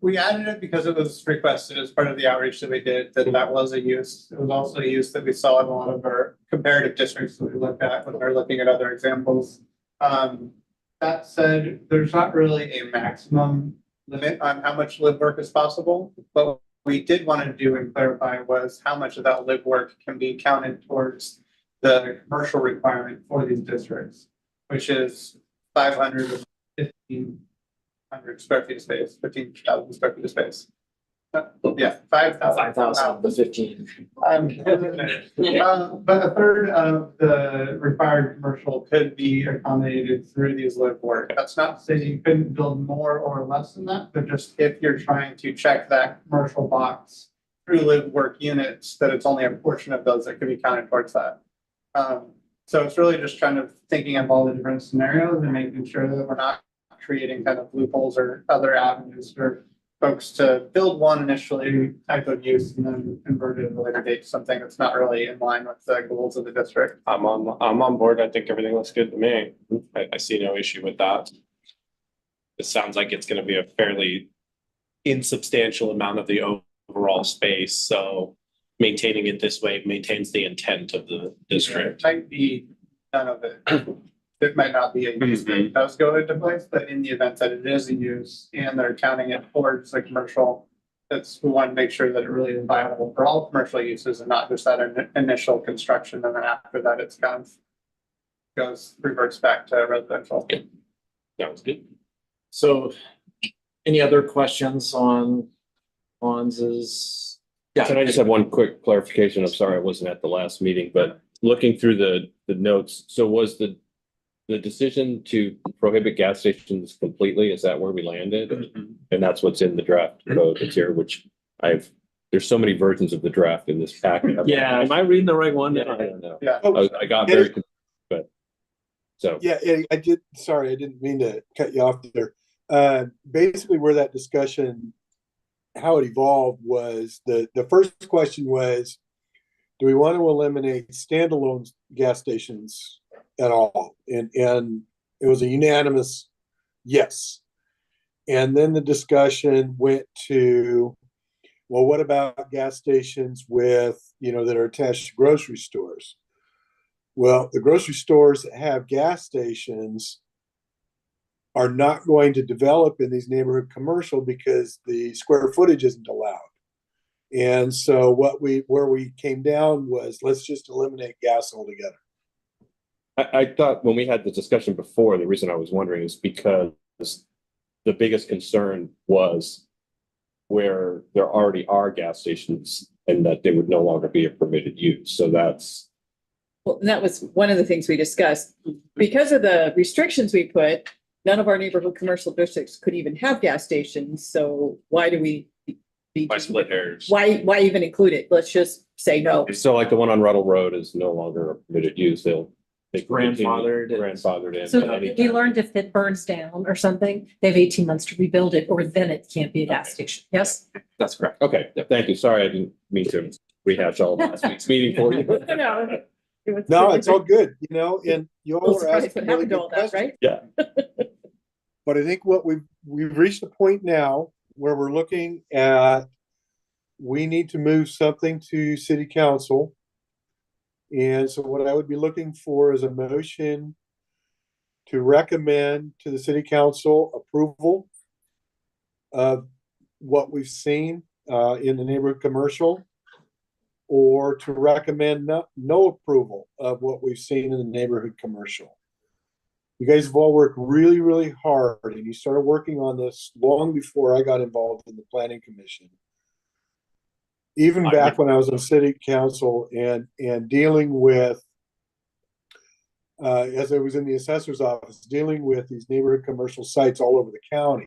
we added it because it was requested as part of the outreach that we did, that was a use. It was also a use that we saw in a lot of our comparative districts that we looked at when we were looking at other examples. That said, there's not really a maximum limit on how much live work is possible. But what we did want to do and clarify was how much of that live work can be counted towards the commercial requirement for these districts, which is 500 to 1,500 square feet of space, 15,000 square feet of space. Yeah, 5,000. 5,000, the 15. But a third of the required commercial could be accommodated through these live work. That's not to say you couldn't build more or less than that, but just if you're trying to check that commercial box through live work units, that it's only a portion of those that could be counted towards that. So it's really just kind of thinking of all the different scenarios and making sure that we're not creating kind of loopholes or other avenues for folks to build one initially type of use and then convert it at a later date to something that's not really in line with the goals of the district. I'm on board. I think everything looks good to me. I see no issue with that. It sounds like it's gonna be a fairly insubstantial amount of the overall space, so maintaining it this way maintains the intent of the district. It might be none of it. It might not be a use that does go into place, but in the event that it is a use and they're counting it towards the commercial, we want to make sure that it really is viable for all commercial uses and not just that initial construction. And then after that, it's kind of reverts back to residential. Sounds good. So any other questions on Hans's? Yeah. Can I just have one quick clarification? I'm sorry, I wasn't at the last meeting, but looking through the notes, so was the decision to prohibit gas stations completely, is that where we landed? And that's what's in the draft code that's here, which there's so many versions of the draft in this packet. Yeah. Am I reading the right one? I don't know. Yeah. I got very, but so. Yeah, I did, sorry, I didn't mean to cut you off there. Basically where that discussion, how it evolved was the first question was, do we want to eliminate standalone gas stations at all? And it was a unanimous yes. And then the discussion went to, well, what about gas stations with, that are attached to grocery stores? Well, the grocery stores that have gas stations are not going to develop in these neighborhood commercial because the square footage isn't allowed. And so where we came down was, let's just eliminate gas altogether. I thought when we had the discussion before, the reason I was wondering is because the biggest concern was where there already are gas stations and that they would no longer be a permitted use. So that's. Well, that was one of the things we discussed. Because of the restrictions we put, none of our neighborhood commercial districts could even have gas stations. So why do we? By split hairs. Why even include it? Let's just say no. So like the one on Ruddle Road is no longer a permitted use. They Grandfathered in. grandfathered in. So but any- we learned if it burns down or something, they have 18 months to rebuild it, or then it can't be a gas station. Yes? That's correct. Okay, thank you. Sorry, I didn't mean to rehash all of last week's meeting for you. No, No, it's all good, and you all were surprised asking what really happened to good all that, questions. right? Yeah. But I think what we've reached a point now where we're looking at, we need to move something to city council. And so what I would be looking for is a motion to recommend to the city council approval of what we've seen in the neighborhood commercial, or to recommend no approval of what we've seen in the neighborhood commercial. You guys have all worked really, really hard, and you started working on this long before I got involved in the planning commission. Even back when I was on city council and dealing with, as I was in the assessor's office, dealing with these neighborhood commercial sites all over the county.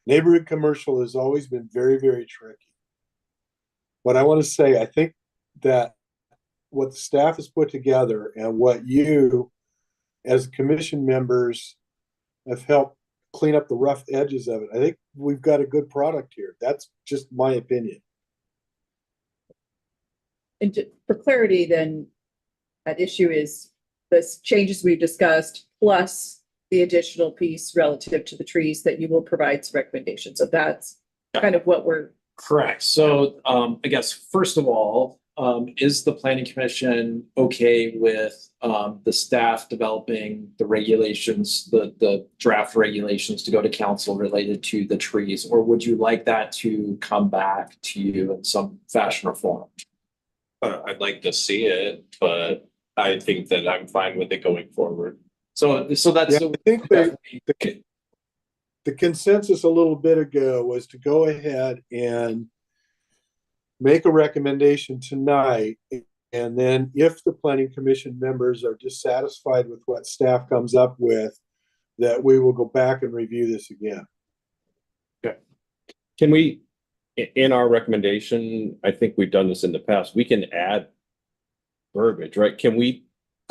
Neighborhood commercial has always been very, very tricky. What I want to say, I think that what the staff has put together and what you as commission members have helped clean up the rough edges of it, I think we've got a good product here. That's just my opinion. for clarity, then that issue is the changes we've discussed plus the additional piece relative to the trees that you will provide some recommendations. So that's kind of what we're. Correct. So I guess first of all, is the planning commission okay with the staff developing the regulations, the draft regulations to go to council related to the trees? Or would you like that to come back to you in some fashion or form? I'd like to see it, but I think that I'm fine with it going forward. So that's. Yeah, I think the consensus a little bit ago was to go ahead and make a recommendation tonight. And then if the planning commission members are dissatisfied with what staff comes up with, that we will go back and review this again. Can we, in our recommendation, I think we've done this in the past, we can add verbiage, right? Can we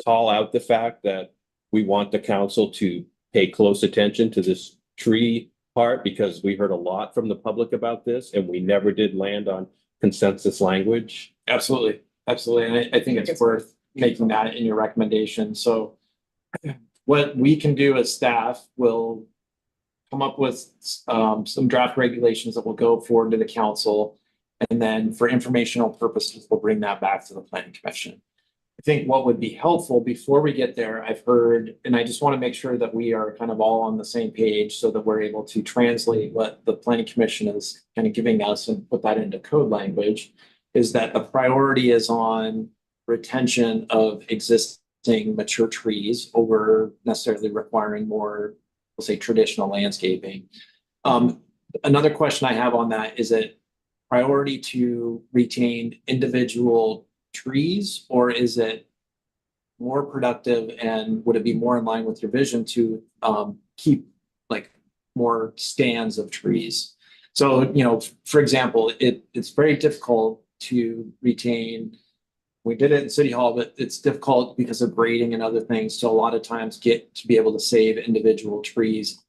call out the fact that we want the council to pay close attention to this tree part, because we heard a lot from the public about this and we never did land on consensus language? Absolutely, absolutely. And I think it's worth making that in your recommendation. So what we can do as staff will come up with some draft regulations that will go forward to the council. And then for informational purposes, we'll bring that back to the planning commission. I think what would be helpful before we get there, I've heard, and I just want to make sure that we are kind of all on the same page so that we're able to translate what the planning commission is kind of giving us and put that into code language, is that the priority is on retention of existing mature trees over necessarily requiring more, we'll say, traditional landscaping. Another question I have on that is it priority to retain individual trees, or is it more productive and would it be more in line with your vision to keep like more stands of trees? So, you know, for example, it's very difficult to retain. We did it in City Hall, but it's difficult because of grading and other things to a lot of times get to be able to save individual trees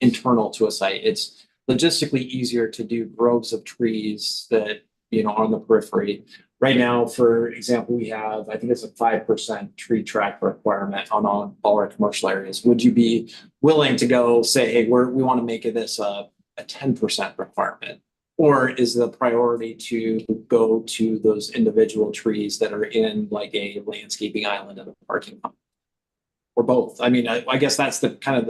internal to a site. It's logistically easier to do groves of trees that, you know, on the periphery. Right now, for example, we have, I think it's a 5% tree track requirement on all our commercial areas. Would you be willing to go say, hey, we want to make it this a 10% requirement? Or is the priority to go to those individual trees that are in like a landscaping island in the parking lot? Or both? I mean, I guess that's the kind of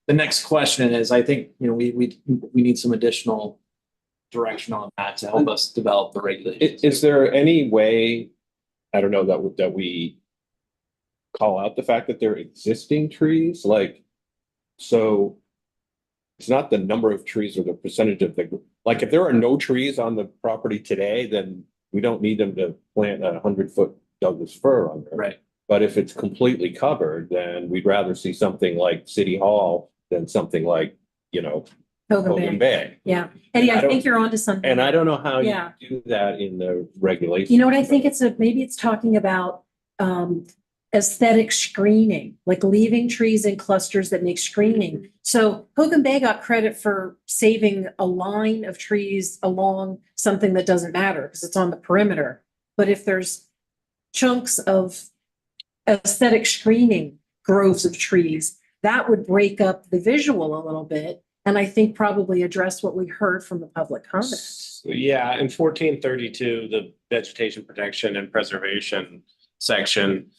the next question is, I think, you know, we need some additional direction on that to help us develop the regulations. Is there any way, I don't know, that we call out the fact that they're existing trees? Like, so it's not the number of trees or the percentage of the, like, if there are no trees on the property today, then we don't need them to plant 100-foot Douglas fir on there. Right. But if it's completely covered, then we'd rather see something like City Hall than something like, you know, Hogan Bay. Yeah, Eddie, I I don't- think you're onto something. And I don't know how you Yeah. do that in the regulations. You know what I think maybe it's talking about aesthetic screening, like leaving trees in clusters that make screening. So Hogan Bay got credit for saving a line of trees along something that doesn't matter because it's on the perimeter. But if there's chunks of aesthetic screening groves of trees, that would break up the visual a little bit. And I think probably address what we heard from the public comment. Yeah, in 1432, the vegetation protection and preservation section,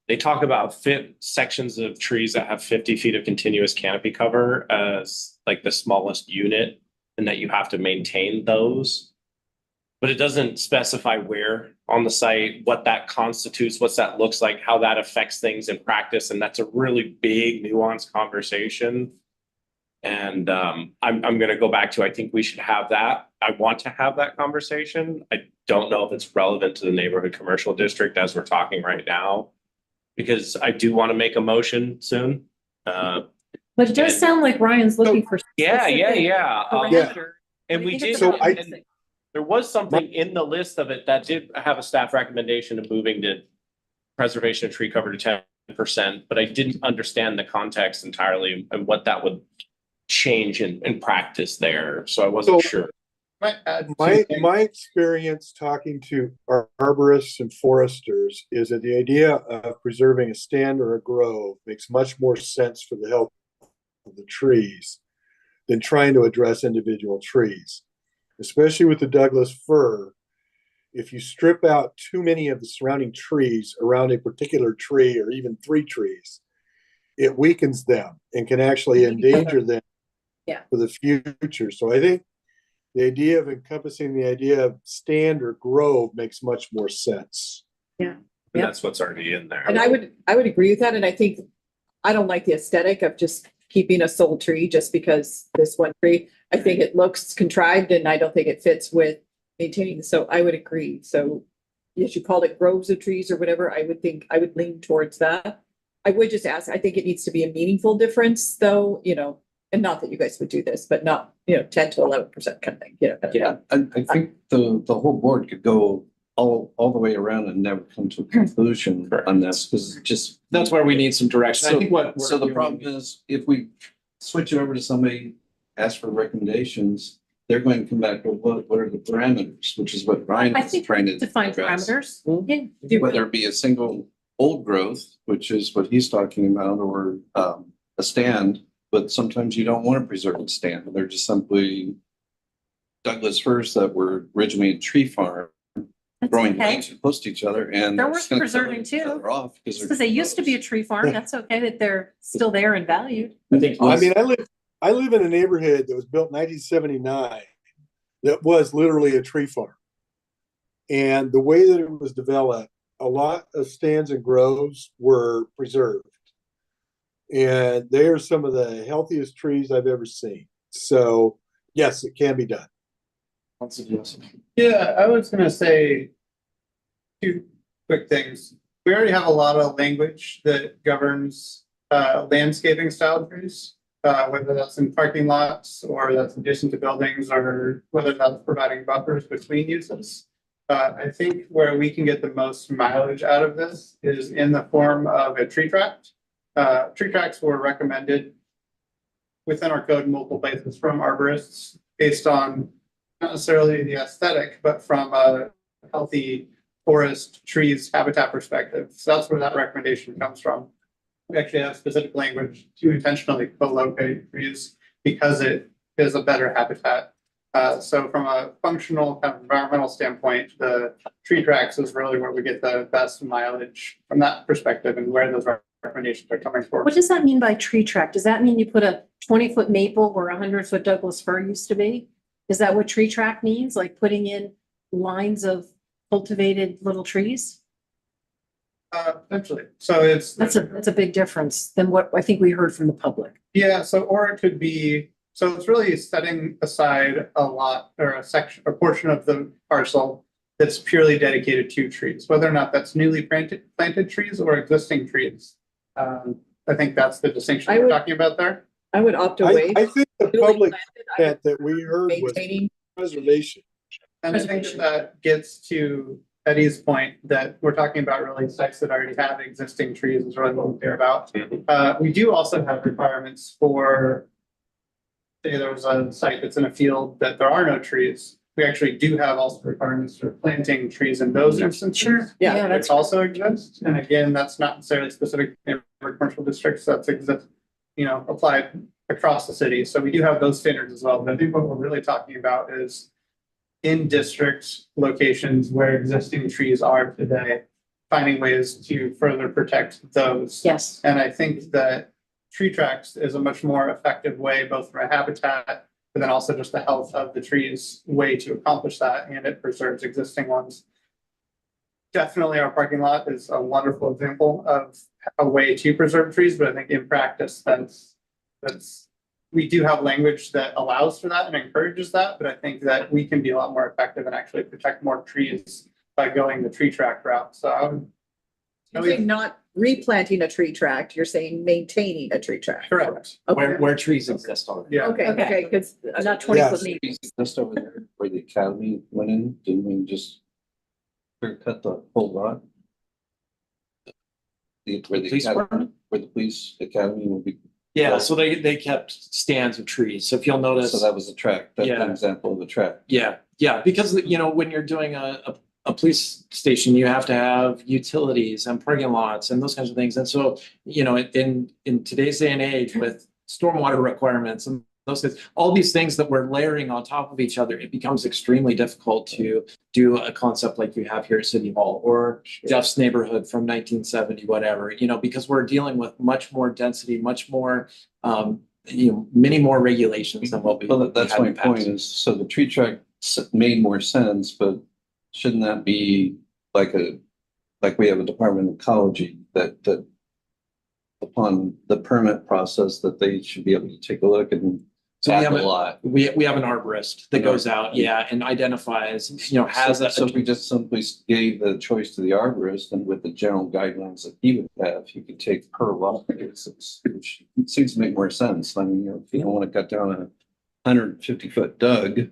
they talk about sections of trees that have 50 feet of continuous canopy cover as like the smallest unit, and that you have to maintain those. But it doesn't specify where on the site, what that constitutes, what that looks like, how that affects things in practice. And that's a really big nuanced conversation. And I'm going to go back to, I think we should have that. I want to have that conversation. I don't know if it's relevant to the neighborhood commercial district as we're talking right now, because I do want to make a motion soon. But it does sound like Ryan's looking for. Yeah. parameter. And I we think did, it's So about I- basic. there was something in the list of it that did have a staff recommendation of moving to preservation of tree cover to 10%, but I didn't understand the context entirely and what that would change in practice there. So I wasn't So- sure. Might add My, two things. my experience talking to arborists and foresters is that the idea of preserving a stand or a grove makes much more sense for the health of the trees than trying to address individual trees. Especially with the Douglas fir, if you strip out too many of the surrounding trees around a particular tree or even three trees, it weakens them and can actually endanger them Yeah. for the future. So I think the idea of encompassing the idea of stand or grove makes much more sense. And that's what's already in there. And I would agree with that. And I think, I don't like the aesthetic of just keeping a sole tree just because this one tree. I think it looks contrived and I don't think it fits with maintaining. So I would agree. So as you called it groves of trees or whatever, I would think, I would lean towards that. I would just ask, I think it needs to be a meaningful difference though, and not that you guys would do this, but not, 10 to 11% kind of thing, Yeah, I think the whole board could go all the way around and never come to a conclusion on this, because it just. That's where we need some direction. I think what. So the problem is, if we switch it over to somebody, ask for recommendations, they're going to come back with what are the parameters, which is what Brian I is think trying to define address. parameters. Yeah. Whether it be a single old growth, which is what he's talking about, or a stand, but sometimes you don't want to preserve a stand. They're just simply Douglas firs that were originally a tree farm, That's growing okay. way too close to each other, and They're just worth gonna kill preserving each too. other off because Because they used to be a tree farm. That's okay that they're still there and valued. I think. I mean, I live in a neighborhood that was built in 1979 that was literally a tree farm. And the way that it was developed, a lot of stands and groves were preserved. And they are some of the healthiest trees I've ever seen. So yes, it can be done. Yeah, I was gonna say two quick things. We already have a lot of language that governs landscaping style trees. Whether that's in parking lots or that's adjacent to buildings or whether that's providing buffers between uses. I think where we can get the most mileage out of this is in the form of a tree tract. Tree tracts were recommended within our code in multiple places from arborists based on not necessarily the aesthetic, but from a healthy forest trees habitat perspective. So that's where that recommendation comes from. We actually have specific language to intentionally co-locate trees because it is a better habitat. So from a functional kind of environmental standpoint, the tree tracts is really where we get the best mileage from that perspective and where those recommendations are coming from. What does that mean by tree tract? Does that mean you put a 20-foot maple where a 100-foot Douglas fir used to be? Is that what tree tract means? Like putting in lines of cultivated little trees? Potentially. So it's. That's a big difference than what I think we heard from the public. Yeah, so or it could be, so it's really setting aside a lot or a section, a portion of the parcel that's purely dedicated to trees, whether or not that's newly planted trees or existing trees. I think that's the distinction I we're would- talking about there. I would opt away. I think the Newly public planted, I intent that we heard was Maintaining, preservation. And I think Preservation. that gets to Eddie's point that we're talking about really sites that already have existing trees is really what we care about. We do also have requirements for, say there's a site that's in a field that there are no trees. We actually do have also requirements for planting trees in those instances. Yeah, Which that's also exists. And again, that's not necessarily specific to commercial districts. That's applied across the city. So we do have those standards as well. But I think what we're really talking about is in district locations where existing trees are today, finding ways to further protect those. Yes. And I think that tree tracts is a much more effective way, both from a habitat, but then also just the health of the trees way to accomplish that, and it preserves existing ones. Definitely our parking lot is a wonderful example of a way to preserve trees, but I think in practice, we do have language that allows for that and encourages that, but I think that we can be a lot more effective and actually protect more trees by going the tree tract route. So I would. you're saying not replanting a tree tract, you're saying maintaining a tree tract. Correct. Okay, Where trees exist on. Yeah. okay, because Not Yeah. 20-foot maple. Just over there where the academy went in, didn't we just clear cut the whole lot? Where the Police academy, department? where the police academy will be. Yeah, so they kept stands of trees. So if you'll notice. So that was a track, that's Yeah. an example of a track. Yeah, because, when you're doing a police station, you have to have utilities and parking lots and those kinds of things. And so, in today's day and age with stormwater requirements and those things, all these things that we're layering on top of each other, it becomes extremely difficult to do a concept like you have here at City Hall or Jeff's neighborhood from 1970, whatever, because we're dealing with much more density, much more, many more regulations than what we. Well, that's had my in the past. point is, so the tree track made more sense, but shouldn't that be like we have a Department of Ecology that upon the permit process that they should be able to take a look and So we add have a lot. We have an arborist that goes out, and identifies, has So if we just simply gave the choice to the arborist and with the general guidelines that he would have, he could take per lot basis, which seems to make more sense. I mean, if you don't want to cut down a 150-foot Doug,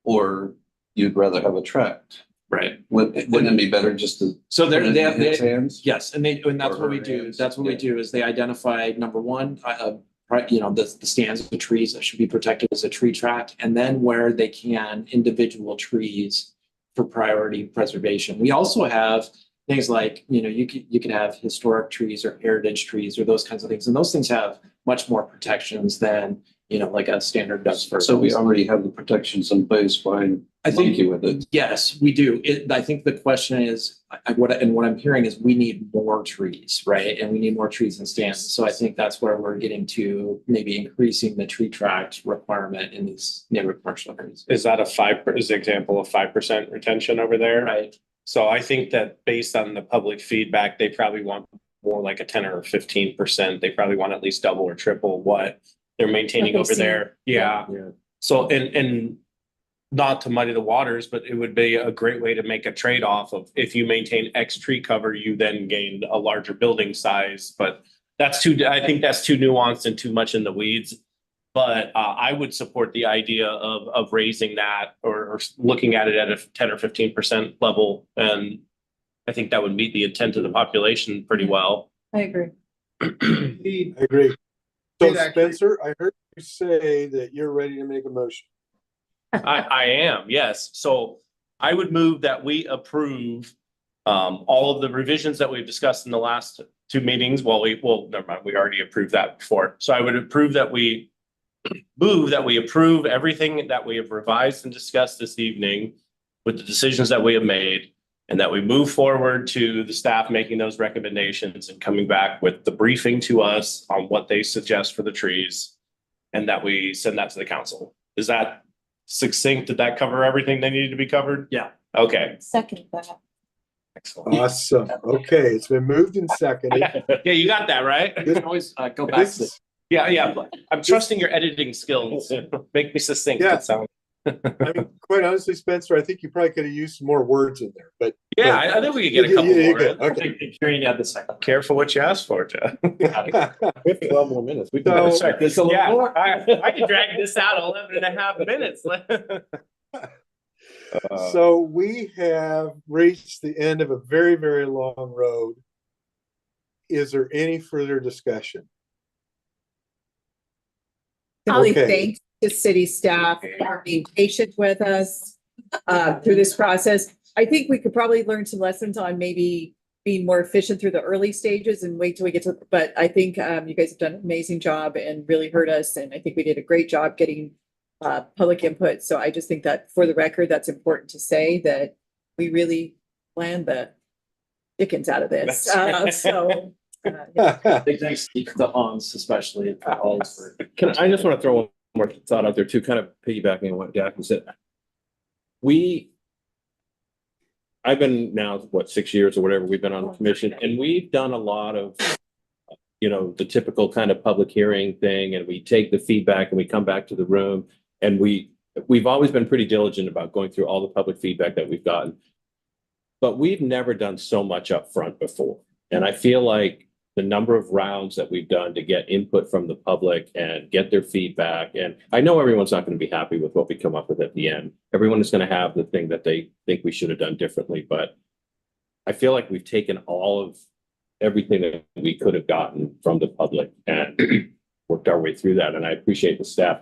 or you'd rather have a tract, right. wouldn't it be better just to? So put it in his they, hands? yes, and that's Or what we her do. hands, That's what we yeah. do is they identify number one, the stands of the trees that should be protected as a tree tract, and then where they can, individual trees for priority preservation. We also have things like, you could have historic trees or heritage trees or those kinds of things, and those things have much more protections than, like a standard does for. So we already have the protections in place. Why I think monkey with it? Yes, we do. I think the question is, what I'm hearing is we need more trees, right? And we need more trees and stands. So I think that's where we're getting to maybe increasing the tree tract requirement in these neighborhood commercial areas. Is that is an example of 5% retention over there? Right. So I think that based on the public feedback, they probably want more like a 10 or 15%. They probably want at least double or triple what they're maintaining What over they see. there. Yeah. So, and not to muddy the waters, but it would be a great way to make a trade-off of if you maintain X tree cover, you then gained a larger building size. But I think that's too nuanced and too much in the weeds. But I would support the idea of raising that or looking at it at a 10 or 15% level. And I think that would meet the intent of the population pretty well. I agree. The- I agree. So It actually- Spencer, I heard you say that you're ready to make a motion. I am, yes. So I would move that we approve all of the revisions that we've discussed in the last two meetings. Never mind, we already approved that before. So I would approve that we approve everything that we have revised and discussed this evening with the decisions that we have made, and that we move forward to the staff making those recommendations and coming back with the briefing to us on what they suggest for the trees, and that we send that to the council. Is that succinct? Did that cover everything that needed to be covered? Yeah. Okay. Second that. Excellent. Awesome. Okay, it's been moved and seconded. Yeah, you got that right. You can always go back This to. is- Yeah. I'm trusting your editing skills. Make me succinct. Yeah. It sounds. I mean, quite honestly, Spencer, I think you probably could have used some more words in there, but. Yeah, I think we could get a You- couple you- you more. good. in. Okay. Hearing you had the second. Careful what you ask for, Jeff. We have 12 more minutes. We can. So- Sorry, there's a little Yeah, more. I could drag this out 11 and a half minutes. So we have reached the end of a very, very long road. Is there any further discussion? Holly, Okay. thanks to city staff for being patient with us through this process. I think we could probably learn some lessons on maybe being more efficient through the early stages and wait till we get to, but I think you guys have done an amazing job and really heard us. And I think we did a great job getting public input. So I just think that for the record, that's important to say that we really planned the dickens out of this. Yeah. Big thanks to the ons, especially for all for. I just want to throw one more thought out there too, kind of piggybacking on what Daphne said. I've been now, 6 years or whatever, we've been on the commission, and we've done a lot of, the typical kind of public hearing thing, and we take the feedback and we come back to the room, and we've always been pretty diligent about going through all the public feedback that we've gotten. But we've never done so much up front before. And I feel like the number of rounds that we've done to get input from the public and get their feedback. And I know everyone's not going to be happy with what we come up with at the end. Everyone is going to have the thing that they think we should have done differently. But I feel like we've taken all of everything that we could have gotten from the public. And worked our way through that. And I appreciate the staff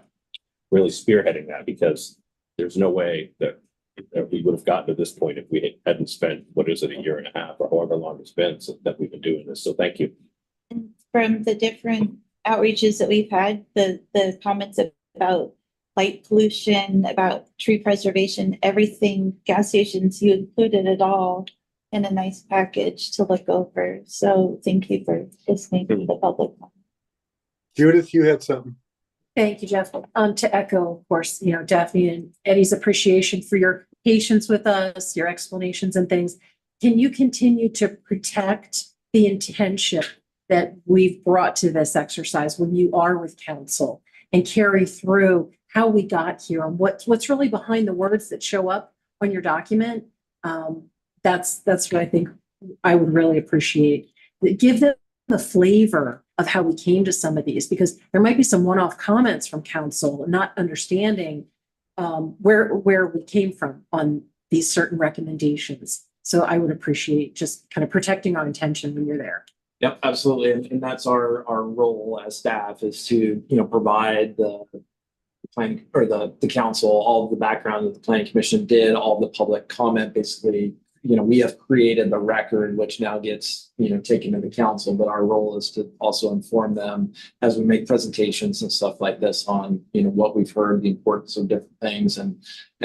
really spearheading that, because there's no way that we would have gotten to this point if we hadn't spent, what is it, a year and a half or however long it's been that we've been doing this. So thank you. And from the different outreaches that we've had, the comments about light pollution, about tree preservation, everything, gas stations, you included it all in a nice package to look over. So thank you for listening to the public. Judith, you had something. Thank you, Jeff. To echo, of course, Daphne and Eddie's appreciation for your patience with us, your explanations and things. Can you continue to protect the intention that we've brought to this exercise when you are with council, and carry through how we got here and what's really behind the words that show up on your document? That's what I think I would really appreciate. Give them the flavor of how we came to some of these, because there might be some one-off comments from council not understanding where we came from on these certain recommendations. So I would appreciate just kind of protecting our intention when you're there. Yep, absolutely. And that's our role as staff, is to, provide the planning or the council, all of the background that the planning commission did, all the public comment. Basically, we have created the record, which now gets, taken to the council, but our role is to also inform them as we make presentations and stuff like this on, what we've heard, the importance of different things and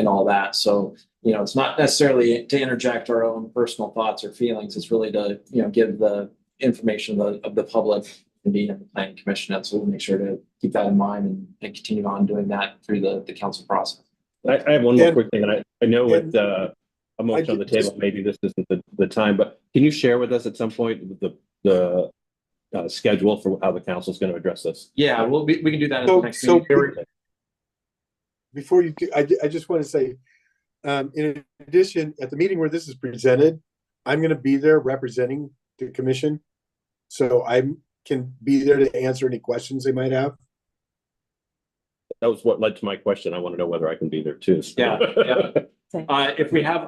all that. So, it's not necessarily to interject our own personal thoughts or feelings. It's really to, give the information of the public and the planning commission. So we'll make sure to keep that in mind and continue on doing that through the council process. I have one more And- quick thing, and I know with a motion on the just- table, maybe this isn't the time, but can you share with us at some point the schedule for how the council is going to address this? Yeah, we can do that at the So- next so- meeting. Before you, I just want to say, in addition, at the meeting where this is presented, I'm going to be there representing the commission. So I can be there to answer any questions they might have. That was what led to my question. I want to know whether I can be there too. Yeah. If we have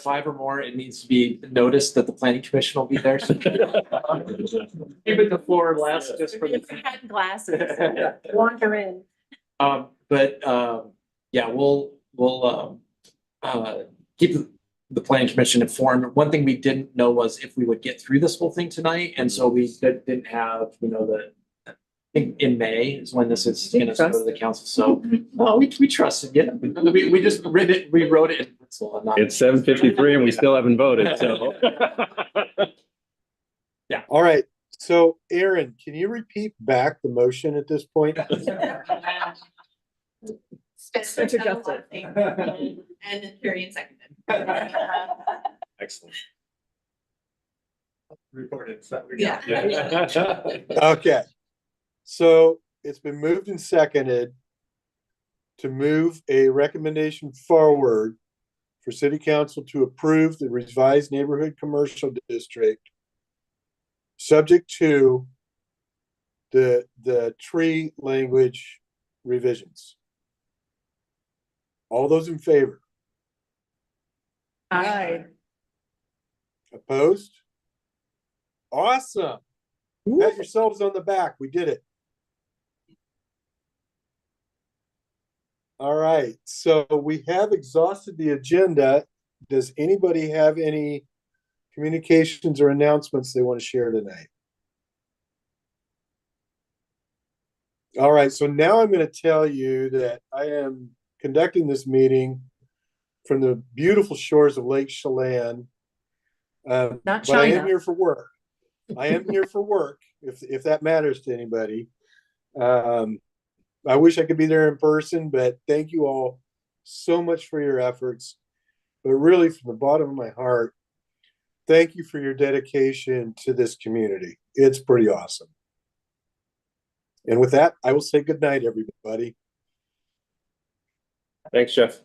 5 or more, it needs to be noticed that the planning commission will be there. So keep it to 4 or less, just for the. Glasses, wander in. We'll keep the planning commission informed. One thing we didn't know was if we would get through this whole thing tonight, and so we didn't have, I think in May is when this is going to go to the council. So, well, we trusted you. We just rewrote it in pencil and not. It's 7:53 and we still haven't voted, so. All right. So Aaron, can you repeat back the motion at this point? Interjected. And then Carrie seconded. Excellent. Recorded, so we Yeah. Okay. So it's been moved and seconded to move a recommendation forward for city council to approve the revised neighborhood commercial district, subject to the tree language revisions. All those in favor? Aye. Opposed? Awesome. Pat yourselves on the back. We did it. All right, so we have exhausted the agenda. Does anybody have any communications or announcements they want to share tonight? All right, so now I'm going to tell you that I am conducting this meeting from the beautiful shores of Lake Chelan. Not But I am China. here for work. I am here for work, if that matters to anybody. I wish I could be there in person, but thank you all so much for your efforts. But really, from the bottom of my heart, thank you for your dedication to this community. It's pretty awesome. And with that, I will say good night, everybody. Thanks, Jeff.